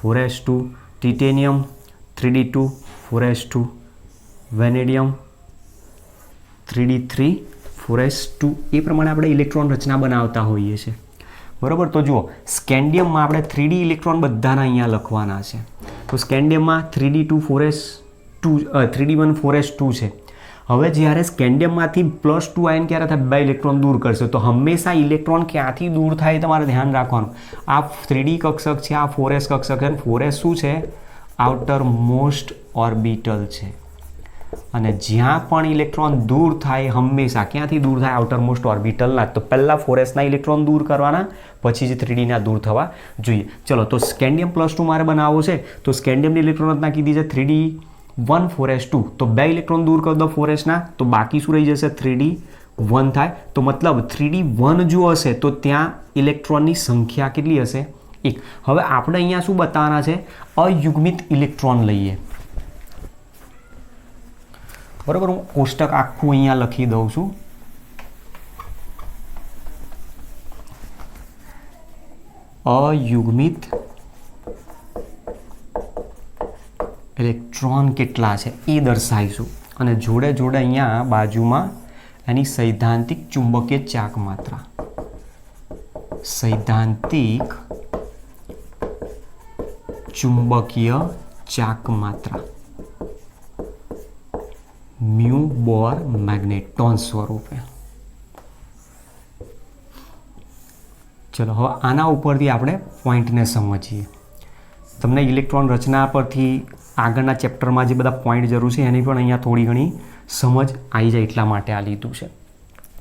4s2, titanium 3d2 4s2, vanadium 3d3 4s2. એ પ્રમાણે આપણે ઇલેક્ટ્રોન રચના બનાવતા હોઈએ છીએ, બરાબર. તો જુઓ, સ્કેન્ડિયમમાં આપણે 3D ઇલેક્ટ્રોન બધાના અહીંયા લખવાના છે. તો સ્કેન્ડિયમમાં 3d2 4s2 3d1 4s2 છે. હવે જ્યારે સ્કેન્ડિયમમાંથી +2 આયન ક્યારે થાય? 2 ઇલેક્ટ્રોન દૂર કરશે. તો હંમેશા ઇલેક્ટ્રોન ક્યાંથી દૂર થાય તમારે ધ્યાન રાખવાનું. આ 3D કક્ષક છે, આ 4s કક્ષક છે, અને 4s શું છે? આઉટર મોસ્ટ ઓર્બિટલ છે. અને જ્યાં પણ ઇલેક્ટ્રોન દૂર થાય હંમેશા ક્યાંથી દૂર થાય? આઉટર મોસ્ટ ઓર્બિટલના. તો પહેલાં 4sના ઇલેક્ટ્રોન દૂર કરવાના, પછી જ 3Dના દૂર થવા જોઈએ. ચલો, તો સ્કેન્ડિયમ +2 મારે બનાવવો છે, તો સ્કેન્ડિયમની ઇલેક્ટ્રોન રચના કીધી છે 3d1 4s2. તો 2 ઇલેક્ટ્રોન દૂર કરી દો 4sના, તો બાકી શું રહી જશે? 3d1 થાય. તો મતલબ 3d1 જો હશે તો ત્યાં ઇલેક્ટ્રોનની સંખ્યા કેટલી હશે? 1. હવે આપણે અહીંયા શું બતાવવાના છે? અયુગ્મિત ઇલેક્ટ્રોન લઈએ, બરાબર. હું કોષ્ટક આખું અહીંયા લખી દઉં છું. અયુગ્મિત ઇલેક્ટ્રોન કેટલા છે એ દર્શાવીશું, અને જોડે જોડે અહીંયા બાજુમાં એની સૈદ્ધાંતિક ચુંબકીય ચાક માત્રા. સૈદ્ધાંતિક ચુંબકીય ચાક માત્રા મ્યુ બોર મેગ્નેટોન સ્વરૂપે. ચલો, હવે આના ઉપરથી આપણે પોઈન્ટને સમજીએ. તમને ઇલેક્ટ્રોન રચના પરથી આગળના ચેપ્ટરમાં જે બધા પોઈન્ટ જરૂર છે એની પણ અહીંયા થોડી ઘણી સમજ આવી જાય એટલા માટે આ લીધું છે.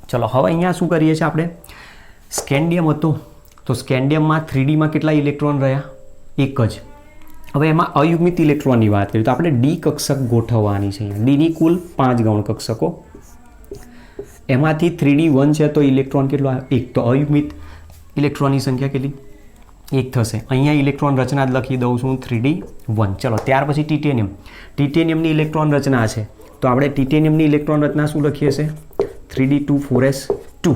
ચલો, હવે અહીંયા શું કરીએ છીએ આપણે? સ્કેન્ડિયમ હતો, તો સ્કેન્ડિયમમાં 3Dમાં કેટલા ઇલેક્ટ્રોન રહ્યા? 1 જ. હવે એમાં અયુગ્મિત ઇલેક્ટ્રોનની વાત કરીએ તો આપણે ડી કક્ષક ગોઠવવાની છે. ડીની કુલ 5 ગૌણ કક્ષકો, એમાંથી 3d1 છે તો ઇલેક્ટ્રોન કેટલો? 1. તો અયુગ્મિત ઇલેક્ટ્રોનની સંખ્યા કેટલી? 1 થશે. અહીંયા ઇલેક્ટ્રોન રચના જ લખી દઉં છું 3d1. ચલો, ત્યાર પછી ટિટેનિયમ. ટિટેનિયમની ઇલેક્ટ્રોન રચના છે, તો આપણે ટિટેનિયમની ઇલેક્ટ્રોન રચના શું લખીએ છીએ? 3d2 4s2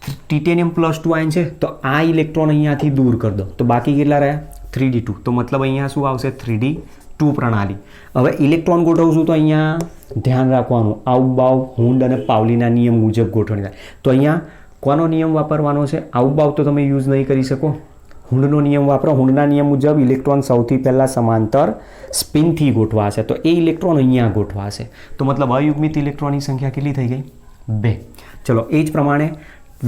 ટિટેનિયમ +2 આયન છે તો આ ઇલેક્ટ્રોન અહીંયાથી દૂર કરી દો તો બાકી કેટલા રહ્યા 3d2 તો મતલબ અહીંયા શું આવશે 3d2 પ્રણાલી. હવે ઇલેક્ટ્રોન ગોઠવશું તો અહીંયા ધ્યાન રાખવાનું આઉબાવ હુન્ડ અને પાવલીના નિયમ મુજબ ગોઠવણી થાય. તો અહીંયા કોનો નિયમ વાપરવાનો છે? આઉબાવ તો તમે યુઝ નહીં કરી શકો, હુન્ડનો નિયમ વાપરો. હુન્ડના નિયમ મુજબ ઇલેક્ટ્રોન સૌથી પહેલાં સમાંતર સ્પિનથી ગોઠવાશે તો એ ઇલેક્ટ્રોન અહીંયા ગોઠવાશે. તો મતલબ અયુગ્મિત ઇલેક્ટ્રોનની સંખ્યા કેટલી થઈ ગઈ? 2. ચલો એ જ પ્રમાણે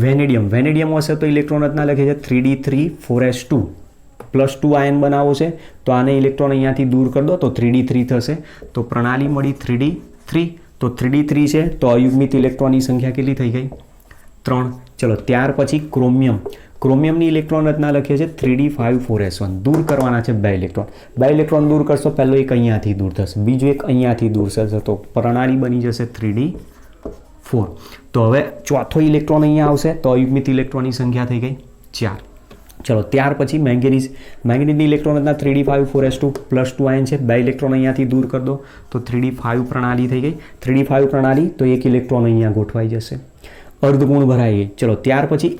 વેનેડિયમ હશે તો ઇલેક્ટ્રોન રચના લખે છે 3d3 4s2 +2 આયન બનાવો છે તો આને ઇલેક્ટ્રોન અહીંયાથી દૂર કરી દો તો 3d3 થશે. તો પ્રણાલી મળી 3d3. તો 3d3 છે તો અયુગ્મિત ઇલેક્ટ્રોનની સંખ્યા કેટલી થઈ ગઈ? 3. ચલો ત્યાર પછી ક્રોમિયમની ઇલેક્ટ્રોન રચના લખીએ છીએ 3d5 4s1 દૂર કરવાના છે 2 ઇલેક્ટ્રોન. 2 ઇલેક્ટ્રોન દૂર કરશો પહેલો એક અહીંયાથી દૂર થશે, બીજો એક અહીંયાથી દૂર થશે તો પ્રણાલી બની જશે 3d4. તો હવે ચોથો ઇલેક્ટ્રોન અહીંયા આવશે તો અયુગ્મિત ઇલેક્ટ્રોનની સંખ્યા થઈ ગઈ 4. ચલો ત્યાર પછી મેંગેનીઝની ઇલેક્ટ્રોન રચના 3d5 4s2 +2 આયન છે, 2 ઇલેક્ટ્રોન અહીંયાથી દૂર કરી દો તો 3d5 પ્રણાલી થઈ ગઈ. 3d5 પ્રણાલી તો એક ઇલેક્ટ્રોન અહીંયા ગોઠવાઈ જશે, અર્ધગુણ ભરાઈ ગઈ. ચલો ત્યાર પછી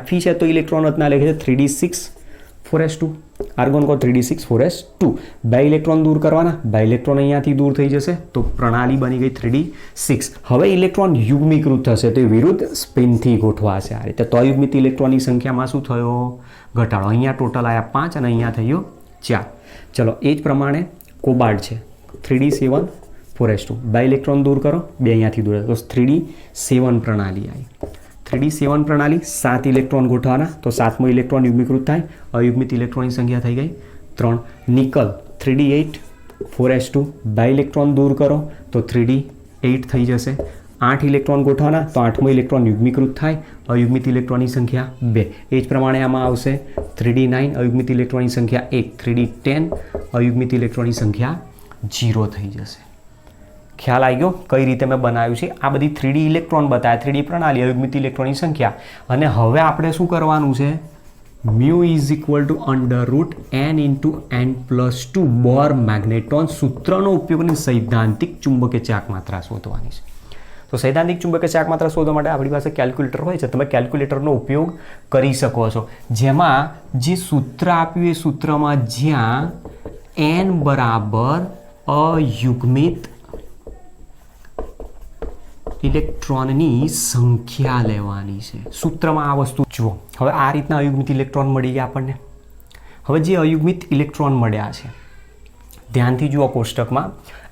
Fe છે તો ઇલેક્ટ્રોન રચના લખે છે 3d6 4s2 આર્ગોન કો 3d6 4s2 2 ઇલેક્ટ્રોન દૂર કરવાના, 2 ઇલેક્ટ્રોન અહીંયાથી દૂર થઈ જશે તો પ્રણાલી બની ગઈ 3d6. હવે ઇલેક્ટ્રોન યુગ્મીકૃત થશે તો વિરુદ્ધ સ્પિનથી ગોઠવાશે આ રીતે. તો અયુગ્મિત ઇલેક્ટ્રોનની સંખ્યામાં શું થયો? ઘટાડો. અહીંયા ટોટલ આવ્યા 5 અને અહીંયા થયો 4. ચલો એ જ પ્રમાણે કોબાલ્ટ છે 3d7 4s2 2 ઇલેક્ટ્રોન દૂર કરો, 2 અહીંયાથી દૂર તો 3d7 પ્રણાલી આવી. 3d7 પ્રણાલી 7 ઇલેક્ટ્રોન ગોઠવાના તો 7મો ઇલેક્ટ્રોન યુગ્મીકૃત થાય, અયુગ્મિત ઇલેક્ટ્રોનની સંખ્યા થઈ ગઈ 3. નિકલ 3d8 4s2 2 ઇલેક્ટ્રોન દૂર કરો તો 3d8 થઈ જશે. 8 ઇલેક્ટ્રોન ગોઠવાના તો 8મો ઇલેક્ટ્રોન યુગ્મીકૃત થાય, અયુગ્મિત ઇલેક્ટ્રોનની સંખ્યા 2. એ જ પ્રમાણે આમાં આવશે 3d9 અયુગ્મિત ઇલેક્ટ્રોનની સંખ્યા 1, 3d10 અયુગ્મિત ઇલેક્ટ્રોનની સંખ્યા 0 થઈ જશે. ખ્યાલ આવી ગયો કઈ રીતે મેં બનાવ્યું છે? આ બધી 3D ઇલેક્ટ્રોન બતાવ્યા, 3D પ્રણાલી, અયુગ્મિત ઇલેક્ટ્રોનની સંખ્યા. અને હવે આપણે શું કરવાનું છે? μ √n × n+2 બોર મેગ્નેટ્રોન સૂત્રનો ઉપયોગ કરીને સૈદ્ધાંતિક ચુંબકીય ચાક માત્રા શોધવાની છે. તો સૈદ્ધાંતિક ચુંબકીય ચાક માત્રા શોધવા માટે આપણી પાસે કેલ્ક્યુલેટર હોય છે, તમે કેલ્ક્યુલેટરનો ઉપયોગ કરી શકો છો. જેમાં જે સૂત્ર આપ્યું એ સૂત્રમાં જ્યાં n બરાબર અયુગ્મિત ઇલેક્ટ્રોનની સંખ્યા લેવાની છે. સૂત્રમાં આ વસ્તુ જુઓ. હવે આ રીતના અયુગ્મિત ઇલેક્ટ્રોન મળી ગયા આપણને. હવે જે અયુગ્મિત ઇલેક્ટ્રોન મળ્યા છે ધ્યાનથી જુઓ કોષ્ટકમાં,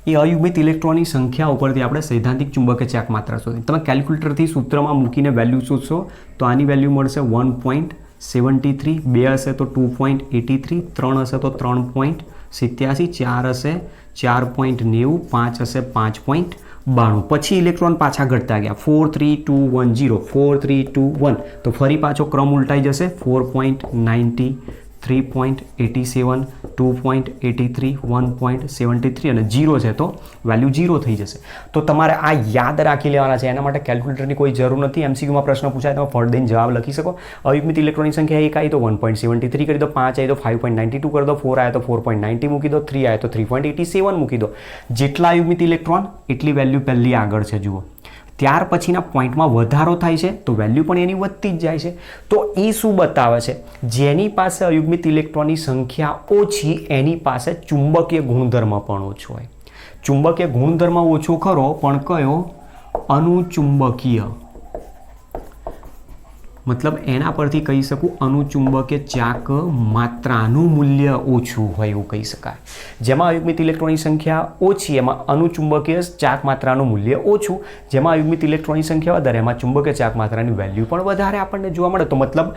એ અયુગ્મિત ઇલેક્ટ્રોનની સંખ્યા ઉપરથી આપણે સૈદ્ધાંતિક ચુંબકીય ચાક માત્રા શોધી. તમે કેલ્ક્યુલેટરથી સૂત્રમાં મૂકીને વેલ્યુ શોધશો તો આની વેલ્યુ મળશે 1.73, 2 હશે તો 2.83, 3 હશે તો 3.87, 4 હશે 4.90, 5 હશે 5.92. પછી ઇલેક્ટ્રોન પાછા ઘટતા ગયા 4 3 2 1 0 4 3 2 1 તો ફરી પાછો ક્રમ ઉલટાઈ જશે 4.90, 3.87, 2.83, 1.73 અને 0 છે તો વેલ્યુ 0 થઈ જશે. તો તમારે આ યાદ રાખી લેવાના છે. એના માટે કેલ્ક્યુલેટરની કોઈ જરૂર નથી. MCQમાં પ્રશ્ન પૂછાય તમે ફળ દઈને જવાબ લખી શકો. અયુગ્મિત ઇલેક્ટ્રોનની સંખ્યા 1 આવી તો 1.73 કરી દો, 5 આવી તો 5.92 કરી દો, 4 આવે તો 4.90 મૂકી દો, 3 આવે તો 3.87 મૂકી દો. જેટલા અયુગ્મિત ઇલેક્ટ્રોન એટલી વેલ્યુ પહેલી આગળ છે જુઓ. ત્યાર પછીના પોઈન્ટમાં વધારો થાય છે તો વેલ્યુ પણ એની વધતી જ જાય છે. તો એ શું બતાવે છે? જેની પાસે અયુગ્મિત ઇલેક્ટ્રોનની સંખ્યા ઓછી એની પાસે ચુંબકીય ગુણધર્મ પણ ઓછો હોય. ચુંબકીય ગુણધર્મ ઓછો ખરો પણ કયો? અનુચુંબકીય. મતલબ એના પરથી કહી શકું અનુચુંબકીય ચાક માત્રાનું મૂલ્ય ઓછું હોય એવું કહી શકાય. જેમાં અયુગ્મિત ઇલેક્ટ્રોનની સંખ્યા ઓછી એમાં અનુચુંબકીય ચાક માત્રાનું મૂલ્ય ઓછું, જેમાં અયુગ્મિત ઇલેક્ટ્રોનની સંખ્યા વધારે એમાં ચુંબકીય ચાક માત્રાની વેલ્યુ પણ વધારે આપણને જોવા મળે. તો મતલબ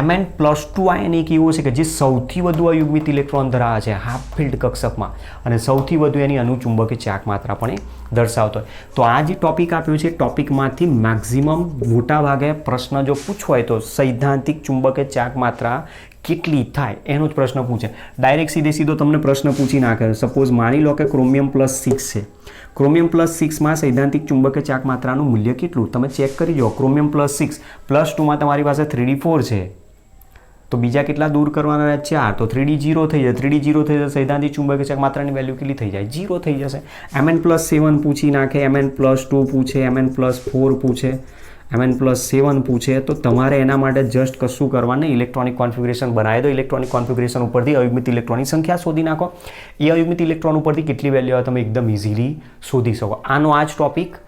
Mn+2 આયન એક એવો છે કે જે સૌથી વધુ અયુગ્મિત ઇલેક્ટ્રોન ધરાવે છે હાફ ફિલ્ડ કક્ષકમાં અને સૌથી વધુ એની અનુચુંબકીય ચાક માત્રા પણ એ દર્શાવતો હોય. તો આ જે ટોપિક આપ્યો છે ટોપિકમાંથી મેક્સિમમ મોટા ભાગે પ્રશ્ન જો પૂછવો હોય તો સૈદ્ધાંતિક ચુંબકીય ચાક માત્રા કેટલી થાય એનો જ પ્રશ્ન પૂછે. ડાયરેક્ટ સીધો તમને પ્રશ્ન પૂછી નાખે. સપોઝ માની લો કે ક્રોમિયમ +6 છે. ક્રોમિયમ +6માં સૈદ્ધાંતિક ચુંબકીય ચાક માત્રાનું મૂલ્ય કેટલું તમે ચેક કરી જો. ક્રોમિયમ +6 +2માં તમારી પાસે 3d4 છે તો બીજા કેટલા દૂર કરવાના રહ્યા? 4. તો 3D 0 થઈ જાય. 3D 0 થઈ જશે. સૈદ્ધાંતિક ચુંબકીય માત્રાની વેલ્યુ કેટલી થઈ જાય? 0 થઈ જશે. Mn+7 પૂછી નાખે, Mn+2 પૂછે, Mn+4 પૂછે, Mn+7 પૂછે, તો તમારે એના માટે જસ્ટ કશું કરવાનું નહીં, ઇલેક્ટ્રોનિક કોન્ફિગરેશન બનાવી દો. ઇલેક્ટ્રોનિક કોન્ફિગરેશન ઉપરથી અયુગ્મિત ઇલેક્ટ્રોનની સંખ્યા શોધી નાખો. એ અયુગ્મિત ઇલેક્ટ્રોન ઉપરથી કેટલી વેલ્યુ આવે તમે એકદમ ઇઝીલી શોધી શકો. આનો આ જ ટોપિક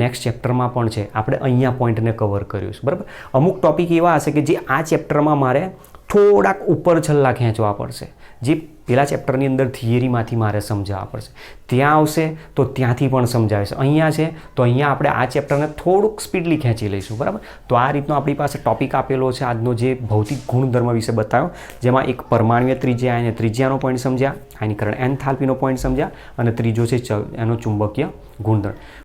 નેક્સ્ટ ચેપ્ટરમાં પણ છે. આપણે અહીંયા પોઈન્ટને કવર કર્યું છે, બરાબર. અમુક ટોપિક એવા હશે કે જે આ ચેપ્ટરમાં મારે થોડાક ઉપર છલ્લા ખેંચવા પડશે, જે પેલા ચેપ્ટરની અંદર થિયરીમાંથી મારે સમજાવવા પડશે. ત્યાં આવશે તો ત્યાંથી પણ સમજાવે છે. અહીંયા છે તો અહીંયા આપણે આ ચેપ્ટરને થોડુંક સ્પીડલી ખેંચી લઈશું, બરાબર. તો આ રીતનો આપણી પાસે ટોપિક આપેલો છે આજનો, જે ભૌતિક ગુણધર્મ વિશે બતાવ્યો, જેમાં એક પરમાણ્વીય ત્રિજ્યા અને ત્રિજ્યાનો પોઈન્ટ સમજ્યા, આયનીકરણ એન્થાલ્પીનો પોઈન્ટ સમજ્યા, અને ત્રીજો છે એનો ચુંબકીય ગુણધર્મ.